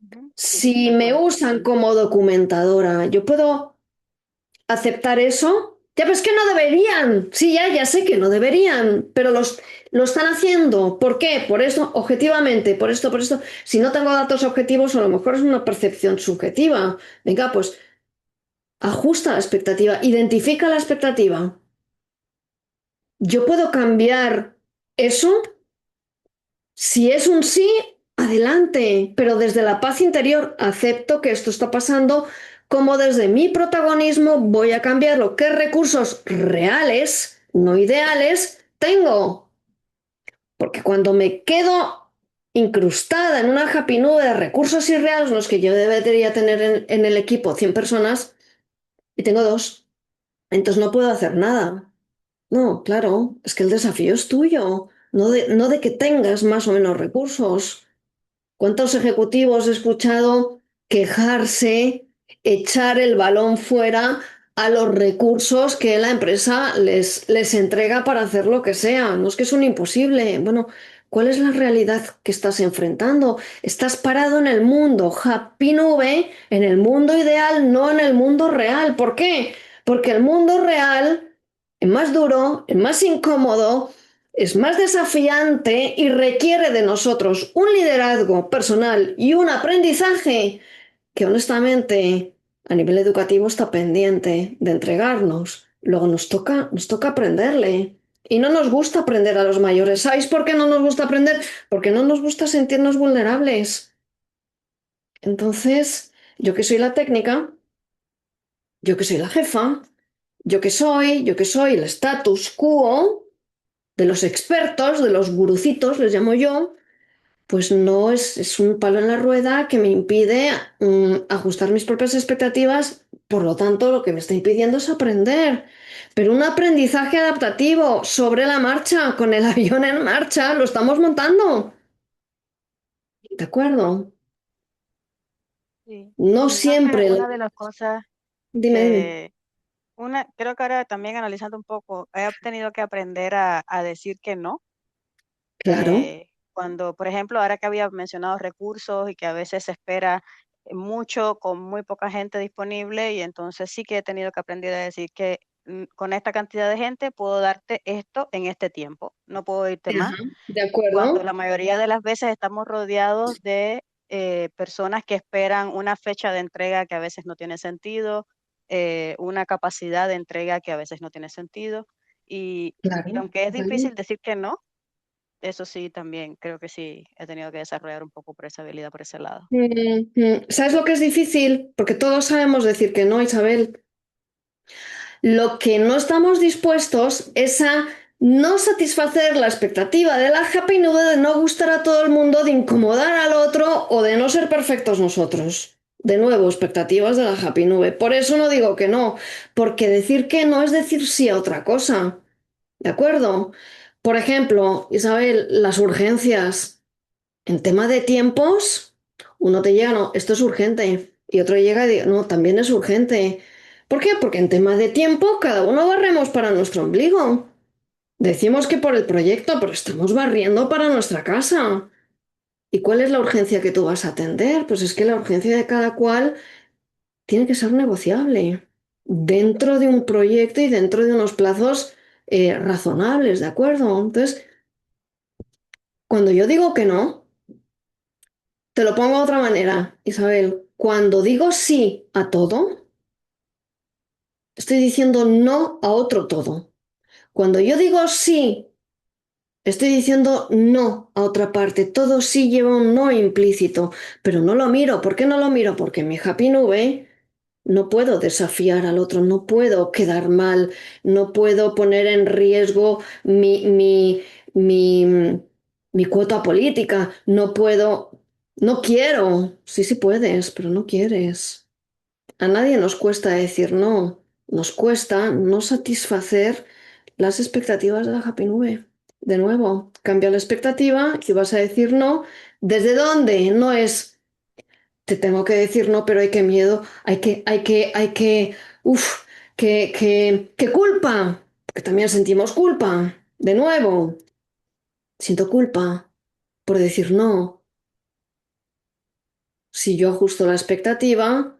Speaker 3: Ujú. Sí, de
Speaker 2: Si me
Speaker 3: acuerdo.
Speaker 2: usan como documentadora, yo puedo aceptar eso. Ya, pues que no deberían. Sí, ya sé que no deberían, pero lo están haciendo. ¿Por qué? Por esto, objetivamente, por esto, por esto. Si no tengo datos objetivos, a lo mejor es una percepción subjetiva. Venga, pues ajusta la expectativa, identifica la expectativa. Yo puedo cambiar eso. Si es un sí, adelante, pero desde la paz interior acepto que esto está pasando, como desde mi protagonismo voy a cambiarlo. ¿Qué recursos reales, no ideales, tengo? Porque cuando me quedo incrustada en una happy nube de recursos irreales, los que yo debería tener en el equipo 100 personas, y tengo dos, entonces no puedo hacer nada. No, claro, es que el desafío es tuyo, no de que tengas más o menos recursos. ¿Cuántos ejecutivos he escuchado quejarse, echar el balón fuera a los recursos que la empresa les entrega para hacer lo que sea? No es que es un imposible. Bueno, ¿cuál es la realidad que estás enfrentando? Estás parado en el mundo Happy Nube, en el mundo ideal, no en el mundo real. ¿Por qué? Porque el mundo real es más duro, es más incómodo, es más desafiante y requiere de nosotros un liderazgo personal y un aprendizaje que honestamente a nivel educativo está pendiente de entregarnos. Luego nos toca aprenderle. Y no nos gusta aprender a los mayores. ¿Sabéis por qué no nos gusta aprender? Porque no nos gusta sentirnos vulnerables. Entonces, yo que soy la técnica, yo que soy la jefa, yo que soy el status quo de los expertos, de los gurucitos, les llamo yo, pues no es un palo en la rueda que me impide ajustar mis propias expectativas. Por lo tanto, lo que me está impidiendo es aprender. Pero un aprendizaje adaptativo sobre la marcha, con el avión en marcha, lo estamos montando. ¿De acuerdo?
Speaker 3: Sí.
Speaker 2: No
Speaker 3: Y creo que
Speaker 2: siempre.
Speaker 3: una de las cosas
Speaker 2: Dime, dime.
Speaker 3: que, creo que ahora también analizando un poco, he tenido que aprender a decir que no.
Speaker 2: Claro,
Speaker 3: Cuando, por ejemplo, ahora que había mencionado recursos y que a veces se espera mucho con muy poca gente disponible, y entonces sí que he tenido que aprender a decir que con esta cantidad de gente puedo darte esto en este tiempo, no puedo irte más.
Speaker 2: ajá, de
Speaker 3: Cuando
Speaker 2: acuerdo,
Speaker 3: la mayoría de las veces estamos rodeados de personas que esperan una fecha de entrega que a veces no tiene sentido, una capacidad de entrega que a veces no tiene sentido. Y
Speaker 2: claro.
Speaker 3: aunque es
Speaker 2: Vale.
Speaker 3: difícil decir que no, eso sí, también creo que sí he tenido que desarrollar un poco por esa habilidad, por ese lado.
Speaker 2: ¿Sabes lo que es difícil? Porque todos sabemos decir que no, Isabel. Lo que no estamos dispuestos es a no satisfacer la expectativa de la happy nube de no gustar a todo el mundo, de incomodar al otro o de no ser perfectos nosotros. De nuevo, expectativas de la happy nube. Por eso no digo que no, porque decir que no es decir sí a otra cosa. ¿De acuerdo? Por ejemplo, Isabel, las urgencias. En tema de tiempos, uno te llega, no, esto es urgente, y otro llega y dice, no, también es urgente. ¿Por qué? Porque en tema de tiempo, cada uno barremos para nuestro ombligo. Decimos que por el proyecto, pero estamos barriendo para nuestra casa. ¿Y cuál es la urgencia que tú vas a atender? Pues es que la urgencia de cada cual tiene que ser negociable dentro de un proyecto y dentro de unos plazos razonables, ¿de acuerdo? Entonces, cuando yo digo que no, te lo pongo de otra manera, Isabel. Cuando digo sí a todo, estoy diciendo no a otro todo. Cuando yo digo sí, estoy diciendo no a otra parte. Todo sí lleva un no implícito, pero no lo miro. ¿Por qué no lo miro? Porque en mi happy nube no puedo desafiar al otro, no puedo quedar mal, no puedo poner en riesgo mi, mi cuota política, no puedo, no quiero. Sí, sí puedes, pero no quieres. a nadie nos cuesta decir no, nos cuesta no satisfacer las expectativas de la Happy Nube. De nuevo, cambia la expectativa y vas a decir no. ¿Desde dónde? No es te tengo que decir no, pero hay que miedo, uff, que culpa, porque también sentimos culpa. De nuevo, siento culpa por decir no. Si yo ajusto la expectativa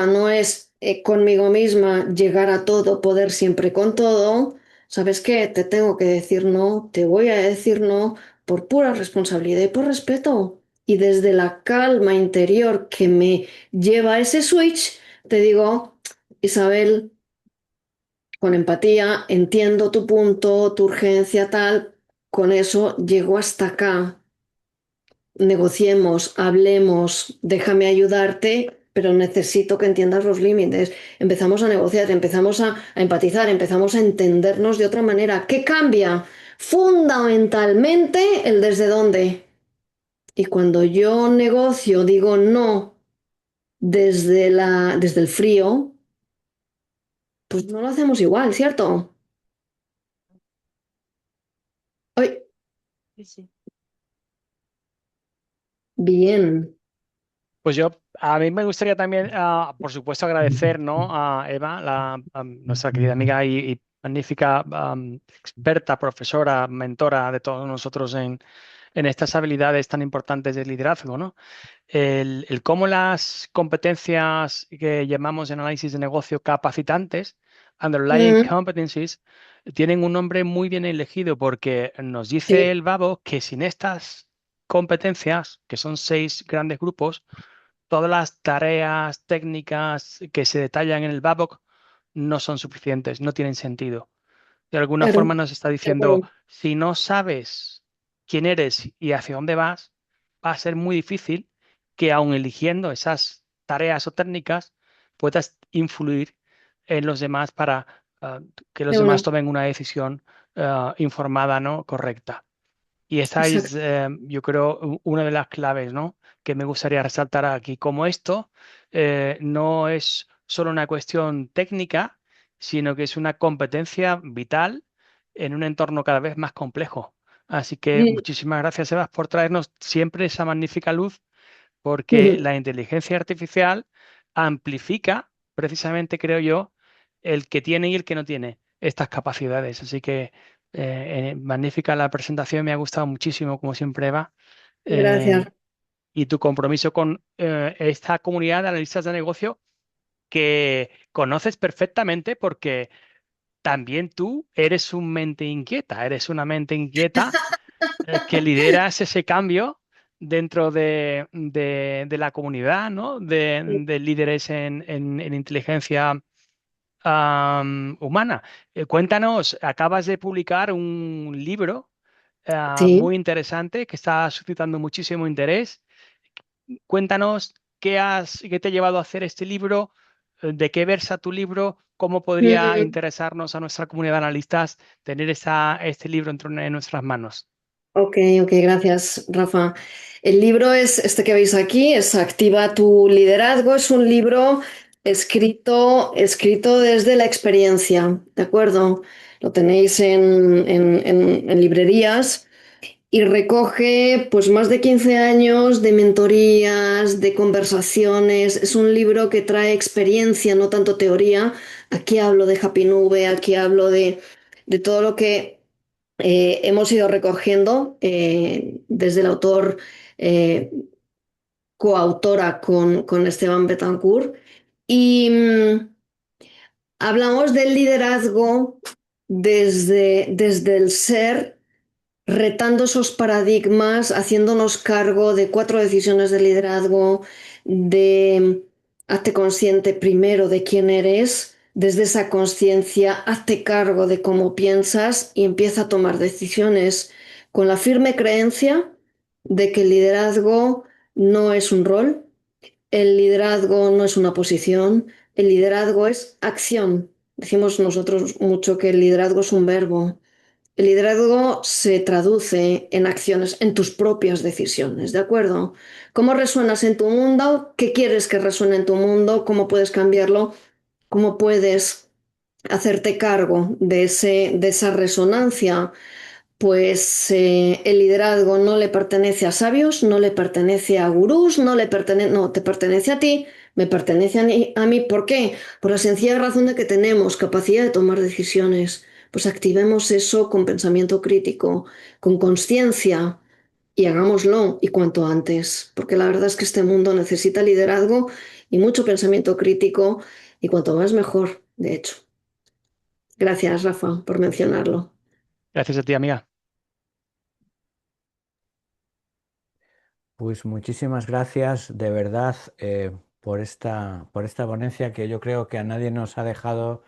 Speaker 2: no es conmigo misma llegar a todo, poder siempre con todo. ¿Sabes qué? Te tengo que decir no, te voy a decir no por pura responsabilidad y por respeto. Y desde la calma interior que me lleva a ese switch, te digo, Isabel, con empatía, entiendo tu punto, tu urgencia, tal, con eso llego hasta acá. Negociemos, hablemos, déjame ayudarte, pero necesito que entiendas los límites. Empezamos a negociar, empezamos a empatizar, empezamos a entendernos de otra manera. ¿Qué cambia? Fundamentalmente el desde dónde. Y cuando yo negocio, digo no desde el frío, pues no lo hacemos igual, ¿cierto? Ay,
Speaker 3: Sí, sí.
Speaker 2: bien.
Speaker 4: Pues a mí me gustaría también, por supuesto, agradecer, ¿no? A Eva, nuestra querida amiga y magnífica experta, profesora, mentora de todos nosotros en estas habilidades tan importantes de liderazgo, ¿no? El cómo las competencias que llamamos en análisis de negocio capacitantes, underlying
Speaker 2: Mm,
Speaker 4: competencies, tienen un nombre muy bien elegido porque nos dice
Speaker 2: sí,
Speaker 4: el Babo que sin estas competencias, que son 6 grandes grupos, todas las tareas técnicas que se detallan en el Babok no son suficientes, no tienen sentido. De alguna
Speaker 2: claro,
Speaker 4: forma nos está
Speaker 2: de
Speaker 4: diciendo,
Speaker 2: acuerdo.
Speaker 4: si no sabes quién eres y hacia dónde vas, va a ser muy difícil que aun eligiendo esas tareas o técnicas puedas influir en los demás para que los
Speaker 2: De
Speaker 4: demás
Speaker 2: una,
Speaker 4: tomen una decisión informada, ¿no? Correcta. Y esa es,
Speaker 2: exacto.
Speaker 4: yo creo, una de las claves, ¿no? Que me gustaría resaltar aquí. Como esto no es solo una cuestión técnica, sino que es una competencia vital en un entorno cada vez más complejo. Así que
Speaker 2: Mm,
Speaker 4: muchísimas gracias, Sebas, por traernos siempre esa magnífica luz, porque
Speaker 2: mm,
Speaker 4: la inteligencia artificial amplifica, precisamente, creo yo, el que tiene y el que no tiene estas capacidades. Así que magnífica la presentación, me ha gustado muchísimo, como siempre, Eva.
Speaker 2: Gracias.
Speaker 4: Eh, y tu compromiso con esta comunidad de analistas de negocio que conoces perfectamente porque también tú eres un mente inquieta, eres una mente inquieta que lideras ese cambio dentro de la comunidad, ¿no? De líderes en inteligencia humana. Cuéntanos, acabas de publicar un libro
Speaker 2: Sí.
Speaker 4: muy interesante que está suscitando muchísimo interés. Cuéntanos qué te ha llevado a hacer este libro, de qué versa tu libro, cómo podría
Speaker 2: Mm,
Speaker 4: interesarnos a nuestra comunidad de analistas tener este libro en nuestras manos.
Speaker 2: ok, ok, gracias, Rafa. El libro es este que veis aquí, es Activa tu liderazgo. Es un libro escrito desde la experiencia, ¿de acuerdo? Lo tenéis en librerías y recoge pues más de 15 años de mentorías, de conversaciones. Es un libro que trae experiencia, no tanto teoría. Aquí hablo de Happy Nube, aquí hablo de todo lo que hemos ido recogiendo desde el autor, eh, coautora con Esteban Betancourt. Y hablamos del liderazgo desde el ser, retando esos paradigmas, haciéndonos cargo de 4 decisiones de liderazgo, de hazte consciente primero de quién eres, desde esa conciencia hazte cargo de cómo piensas y empieza a tomar decisiones con la firme creencia de que el liderazgo no es un rol, el liderazgo no es una posición, el liderazgo es acción. Decimos nosotros mucho que el liderazgo es un verbo. El liderazgo se traduce en acciones, en tus propias decisiones, ¿de acuerdo? ¿Cómo resuenas en tu mundo? ¿Qué quieres que resuene en tu mundo? ¿Cómo puedes cambiarlo? ¿Cómo puedes hacerte cargo de esa resonancia? Pues el liderazgo no le pertenece a sabios, no le pertenece a gurús, no, te pertenece a ti, me pertenece a mí. ¿Por qué? Por la sencilla razón de que tenemos capacidad de tomar decisiones. Pues activemos eso con pensamiento crítico, con conciencia y hagámoslo y cuanto antes, porque la verdad es que este mundo necesita liderazgo y mucho pensamiento crítico y cuanto más mejor, de hecho. Gracias, Rafa, por mencionarlo.
Speaker 4: Gracias a ti, amiga.
Speaker 1: Pues muchísimas gracias de verdad por esta ponencia que yo creo que a nadie nos ha dejado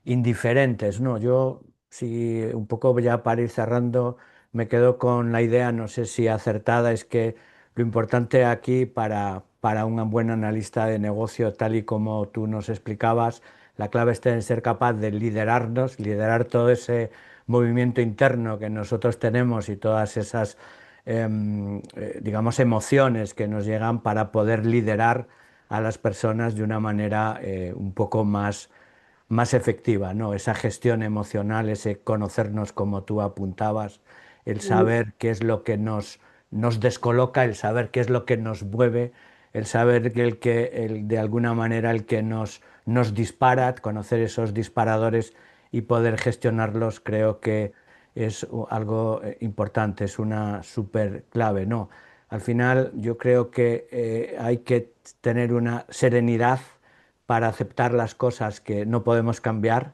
Speaker 1: indiferentes, ¿no? Yo, sí, un poco ya para ir cerrando, me quedo con la idea, no sé si acertada, es que lo importante aquí para un buen analista de negocio, tal y como tú nos explicabas, la clave está en ser capaz de liderarnos, liderar todo ese movimiento interno que nosotros tenemos y todas esas, digamos, emociones que nos llegan para poder liderar a las personas de una manera un poco más efectiva, ¿no? Esa gestión emocional, ese conocernos como tú apuntabas, el saber qué es lo que nos descoloca, el saber qué es lo que nos mueve, el saber de alguna manera el que nos dispara, conocer esos disparadores y poder gestionarlos, creo que es algo importante, es una súper clave, ¿no? Al final yo creo que hay que tener una serenidad para aceptar las cosas que no podemos cambiar,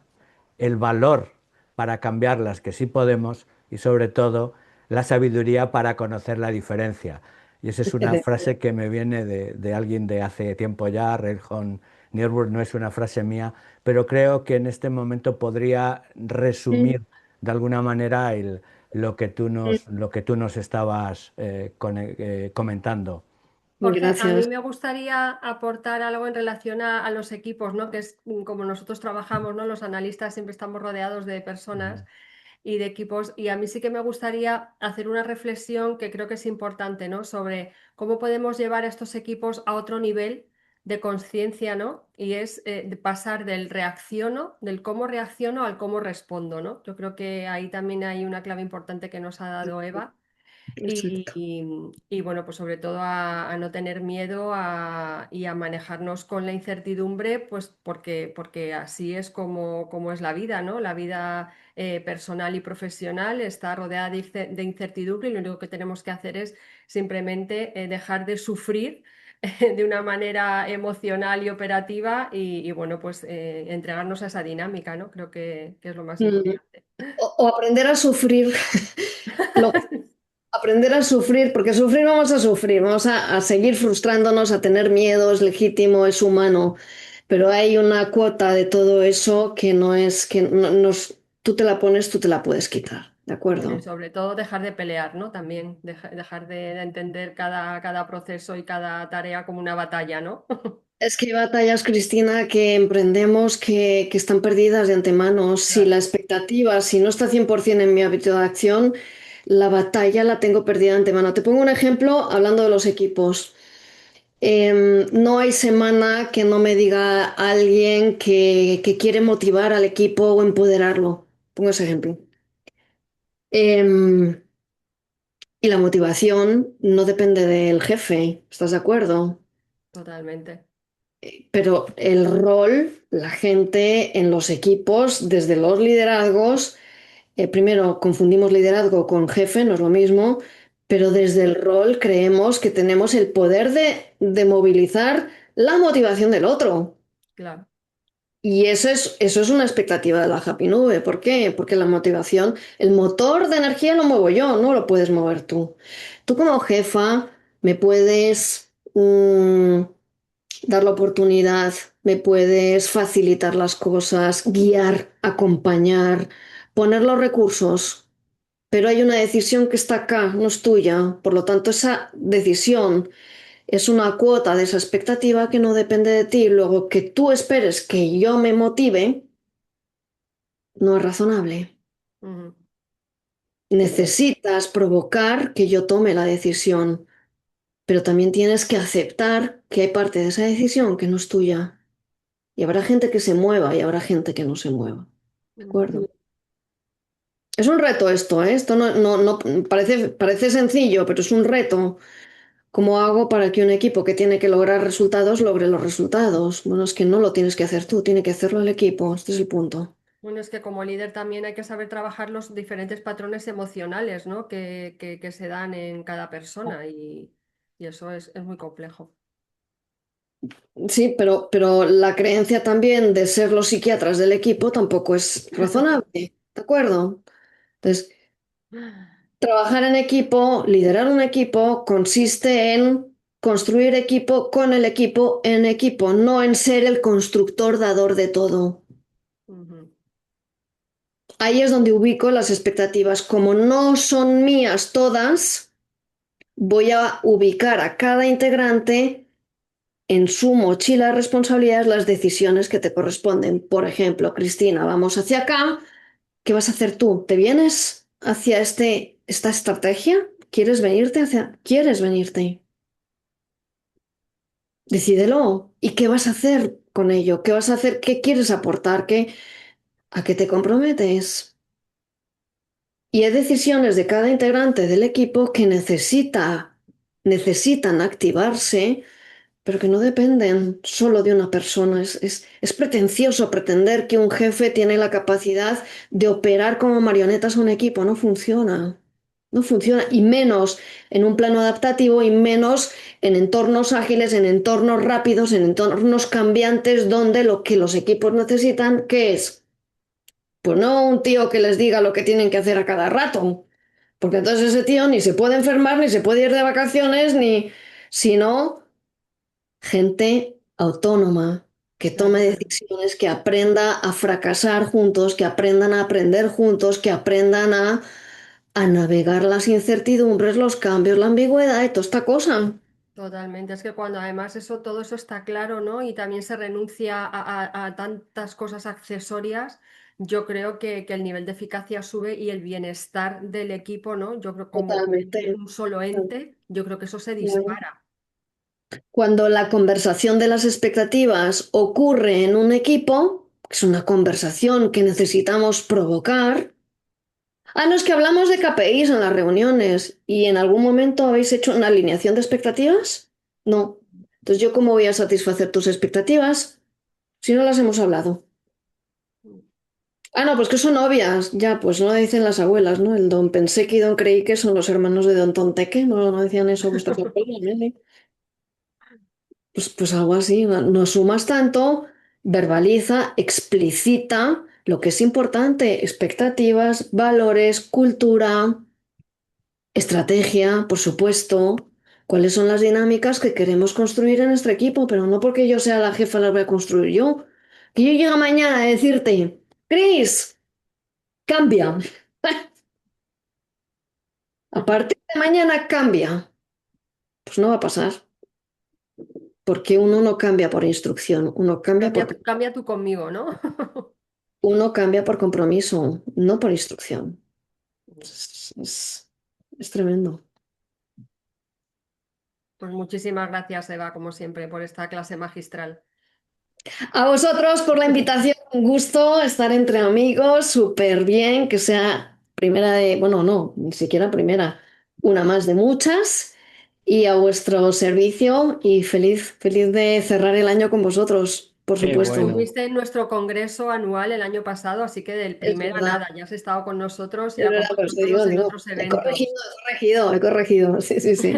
Speaker 1: el valor para cambiarlas que sí podemos y sobre todo la sabiduría para conocer la diferencia. Y esa es una frase que me viene de alguien de hace tiempo ya, Reinhold Niebuhr, no es una frase mía, pero creo que en este momento podría resumir de alguna manera lo que tú nos estabas comentando.
Speaker 5: Porque a mí
Speaker 2: Gracias.
Speaker 5: me gustaría aportar algo en relación a los equipos, ¿no? Que es como nosotros trabajamos, ¿no? Los analistas siempre estamos rodeados de personas y de equipos. Y a mí sí que me gustaría hacer una reflexión que creo que es importante, ¿no? Sobre cómo podemos llevar a estos equipos a otro nivel de conciencia, ¿no? Y es de pasar del reacciono, del cómo reacciono al cómo respondo, ¿no? Yo creo que ahí también hay una clave importante que nos ha dado Eva.
Speaker 2: Exacto.
Speaker 5: Y bueno, pues sobre todo a no tener miedo y a manejarnos con la incertidumbre, pues porque así es como es la vida, ¿no? La vida personal y profesional está rodeada de incertidumbre y lo único que tenemos que hacer es simplemente dejar de sufrir de una manera emocional y operativa y bueno, pues entregarnos a esa dinámica, ¿no? Creo que es lo más
Speaker 2: Mm.
Speaker 5: importante.
Speaker 2: O aprender a sufrir, lo- aprender a sufrir, porque sufrir vamos a sufrir, vamos a seguir frustrándonos, a tener miedo, es legítimo, es humano, pero hay una cuota de todo eso que no es, que tú te la pones, tú te la puedes quitar, ¿de
Speaker 5: Bueno, y
Speaker 2: acuerdo?
Speaker 5: sobre todo dejar de pelear, ¿no? También dejar de entender cada proceso y cada tarea como una batalla, ¿no?
Speaker 2: Es que hay batallas, Cristina, que emprendemos que están perdidas de antemano. Si la
Speaker 5: Claro.
Speaker 2: expectativa, si no está 100% en mi hábito de acción, la batalla la tengo perdida de antemano. Te pongo un ejemplo hablando de los equipos. No hay semana que no me diga alguien que quiere motivar al equipo o empoderarlo. Pongo ese ejemplo. Em, y la motivación no depende del jefe, ¿estás de acuerdo?
Speaker 5: Totalmente.
Speaker 2: Pero el rol, la gente en los equipos, desde los liderazgos, primero confundimos liderazgo con jefe, no es lo mismo, pero desde el rol creemos que tenemos el poder de movilizar la motivación del otro.
Speaker 5: Claro.
Speaker 2: Y eso es una expectativa de la Happy Nube. ¿Por qué? Porque la motivación, el motor de energía lo muevo yo, no lo puedes mover tú. Tú como jefa me puedes dar la oportunidad, me puedes facilitar las cosas, guiar, acompañar, poner los recursos, pero hay una decisión que está acá, no es tuya. Por lo tanto, esa decisión es una cuota de esa expectativa que no depende de ti. Luego, que tú esperes que yo me motive, no es razonable.
Speaker 5: Ujú.
Speaker 2: Necesitas provocar que yo tome la decisión, pero también tienes que aceptar que hay parte de esa decisión que no es tuya. Y habrá gente que se mueva y habrá gente que no se mueva. ¿De acuerdo? Es un reto esto, ¿eh? Esto no parece sencillo, pero es un reto. ¿Cómo hago para que un equipo que tiene que lograr resultados logre los resultados? Bueno, es que no lo tienes que hacer tú, tiene que hacerlo el equipo. Este es el punto.
Speaker 5: Bueno, es que como líder también hay que saber trabajar los diferentes patrones emocionales, ¿no? que se dan en cada persona y eso es muy complejo.
Speaker 2: Sí, pero la creencia también de ser los psiquiatras del equipo tampoco es razonable, ¿de acuerdo? Entonces, trabajar en equipo, liderar un equipo, consiste en construir equipo con el equipo en equipo, no en ser el constructor dador de todo.
Speaker 5: Ujú.
Speaker 2: Ahí es donde ubico las expectativas. Como no son mías todas, voy a ubicar a cada integrante en su mochila de responsabilidades las decisiones que te corresponden. Por ejemplo, Cristina, vamos hacia acá. ¿Qué vas a hacer tú? ¿Te vienes hacia esta estrategia? ¿Quieres venirte? Decídelo. ¿Y qué vas a hacer con ello? ¿Qué vas a hacer? ¿Qué quieres aportar? ¿A qué te comprometes? Y hay decisiones de cada integrante del equipo que necesitan activarse, pero que no dependen solo de una persona. Es pretencioso pretender que un jefe tiene la capacidad de operar como marionetas a un equipo. No funciona. No funciona. Y menos en un plano adaptativo y menos en entornos ágiles, en entornos rápidos, en entornos cambiantes, donde lo que los equipos necesitan, ¿qué es? Pues no un tío que les diga lo que tienen que hacer a cada rato, porque entonces ese tío ni se puede enfermar, ni se puede ir de vacaciones, ni, sino gente autónoma, que tome
Speaker 5: Claro,
Speaker 2: decisiones, que aprenda a fracasar juntos, que aprendan a aprender juntos, que aprendan a navegar las incertidumbres, los cambios, la ambigüedad y toda esta cosa.
Speaker 5: totalmente. Es que cuando además todo eso está claro, ¿no? Y también se renuncia a tantas cosas accesorias, yo creo que el nivel de eficacia sube y el bienestar del equipo, ¿no? Yo creo como
Speaker 2: Totalmente.
Speaker 5: un solo ente, yo creo que eso se dispara.
Speaker 2: Cuando la conversación de las expectativas ocurre en un equipo, que es una conversación que necesitamos provocar. Ah, no, es que hablamos de KPIs en las reuniones y en algún momento habéis hecho una alineación de expectativas. No. Entonces, ¿yo cómo voy a satisfacer tus expectativas si no las hemos hablado? Ah, no, pues que son obvias. Ya, pues no dicen las abuelas, ¿no? El don Penseque y don Creí que son los hermanos de don Tonteque. No decían eso vuestras abuelas, ¿eh? Pues algo así, no sumas tanto, verbaliza, explicita lo que es importante, expectativas, valores, cultura, estrategia, por supuesto, cuáles son las dinámicas que queremos construir en nuestro equipo, pero no porque yo sea la jefa las voy a construir yo. Que yo llegue mañana a decirte, Cris, cambia. A partir de mañana cambia. Pues no va a pasar, porque uno no cambia por instrucción,
Speaker 5: Cambia tú conmigo, ¿no?
Speaker 2: uno cambia por compromiso, no por instrucción. Es, es- es tremendo.
Speaker 5: Pues muchísimas gracias, Eva, como siempre, por esta clase magistral.
Speaker 2: A vosotros por la invitación, un gusto estar entre amigos, súper bien, que sea primera de, bueno, no, ni siquiera primera, una más de muchas. Y a vuestro servicio y feliz de cerrar el año con vosotros, por
Speaker 4: Qué
Speaker 2: supuesto.
Speaker 4: bueno.
Speaker 5: Estuviste en nuestro congreso anual el año pasado, así que del
Speaker 2: Es
Speaker 5: primero a
Speaker 2: verdad,
Speaker 5: nada, ya has estado con nosotros y
Speaker 2: es verdad, pues te
Speaker 5: acompañándonos en
Speaker 2: digo,
Speaker 5: otros eventos.
Speaker 2: he corregido, sí, sí, sí.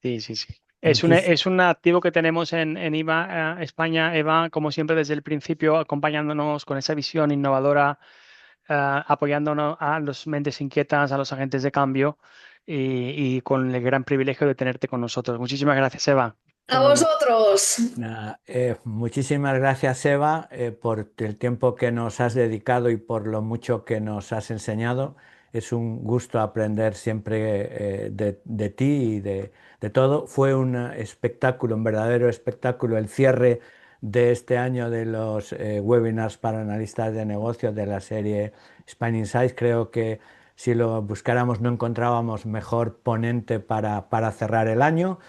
Speaker 4: Sí, sí, sí.
Speaker 1: Muchis-
Speaker 4: Es un activo que tenemos en IVA España, Eva, como siempre desde el principio, acompañándonos con esa visión innovadora, apoyándonos a los mentes inquietas, a los agentes de cambio y con el gran privilegio de tenerte con nosotros. Muchísimas gracias, Eva.
Speaker 2: A vosotros.
Speaker 1: Nada, muchísimas gracias, Eva, por el tiempo que nos has dedicado y por lo mucho que nos has enseñado. Es un gusto aprender siempre de ti y de todo. Fue un espectáculo, un verdadero espectáculo, el cierre de este año de los webinars para analistas de negocios de la serie Spain Insights. Creo que si lo buscáramos no encontrábamos mejor ponente para cerrar el año.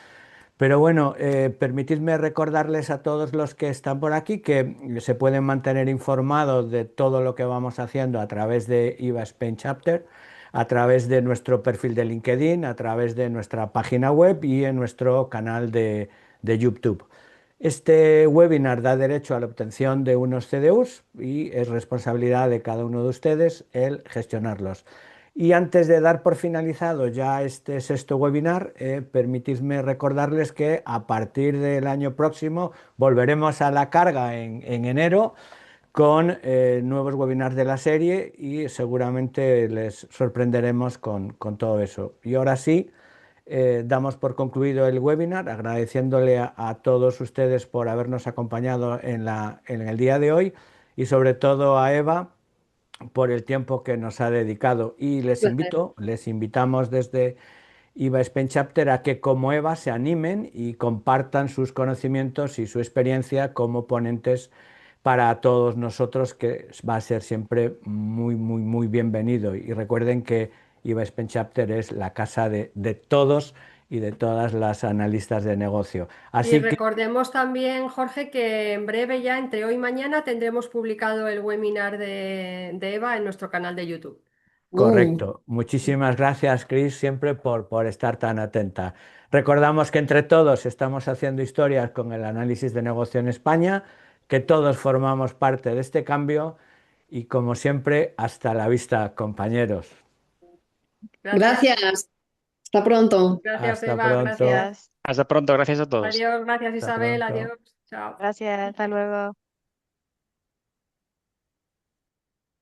Speaker 1: Pero bueno, permitidme recordarles a todos los que están por aquí que se pueden mantener informados de todo lo que vamos haciendo a través de IVA Spain Chapter, a través de nuestro perfil de LinkedIn, a través de nuestra página web y en nuestro canal de YouTube. Este webinar da derecho a la obtención de unos CDUs y es responsabilidad de cada uno de ustedes el gestionarlos. Y antes de dar por finalizado ya este sexto webinar, permitidme recordarles que a partir del año próximo volveremos a la carga en enero con nuevos webinars de la serie y seguramente les sorprenderemos con todo eso. Y ahora sí, damos por concluido el webinar, agradeciéndole a todos ustedes por habernos acompañado en el día de hoy y sobre todo a Eva por el tiempo que nos ha dedicado. Y
Speaker 2: Placer.
Speaker 1: les invitamos desde IVA Spain Chapter a que como Eva se animen y compartan sus conocimientos y su experiencia como ponentes para todos nosotros, que va a ser siempre muy, muy, muy bienvenido. Y recuerden que IVA Spain Chapter es la casa de todos y de todas las analistas de negocio.
Speaker 5: Y
Speaker 1: Así que
Speaker 5: recordemos también, Jorge, que en breve ya, entre hoy y mañana, tendremos publicado el webinar de Eva en nuestro canal de YouTube.
Speaker 1: correcto. Muchísimas gracias, Chris, siempre por estar tan atenta. Recordamos que entre todos estamos haciendo historias con el análisis de negocio en España, que todos formamos parte de este cambio y, como siempre, hasta la vista, compañeros.
Speaker 5: Gracias,
Speaker 2: Gracias. Hasta pronto.
Speaker 5: gracias,
Speaker 1: Hasta
Speaker 5: Eva,
Speaker 1: pronto.
Speaker 5: gracias.
Speaker 3: Gracias.
Speaker 4: Hasta pronto, gracias a todos.
Speaker 5: Adiós, gracias,
Speaker 1: Hasta
Speaker 5: Isabel,
Speaker 1: pronto.
Speaker 5: adiós, chao.
Speaker 3: Gracias. Hasta luego.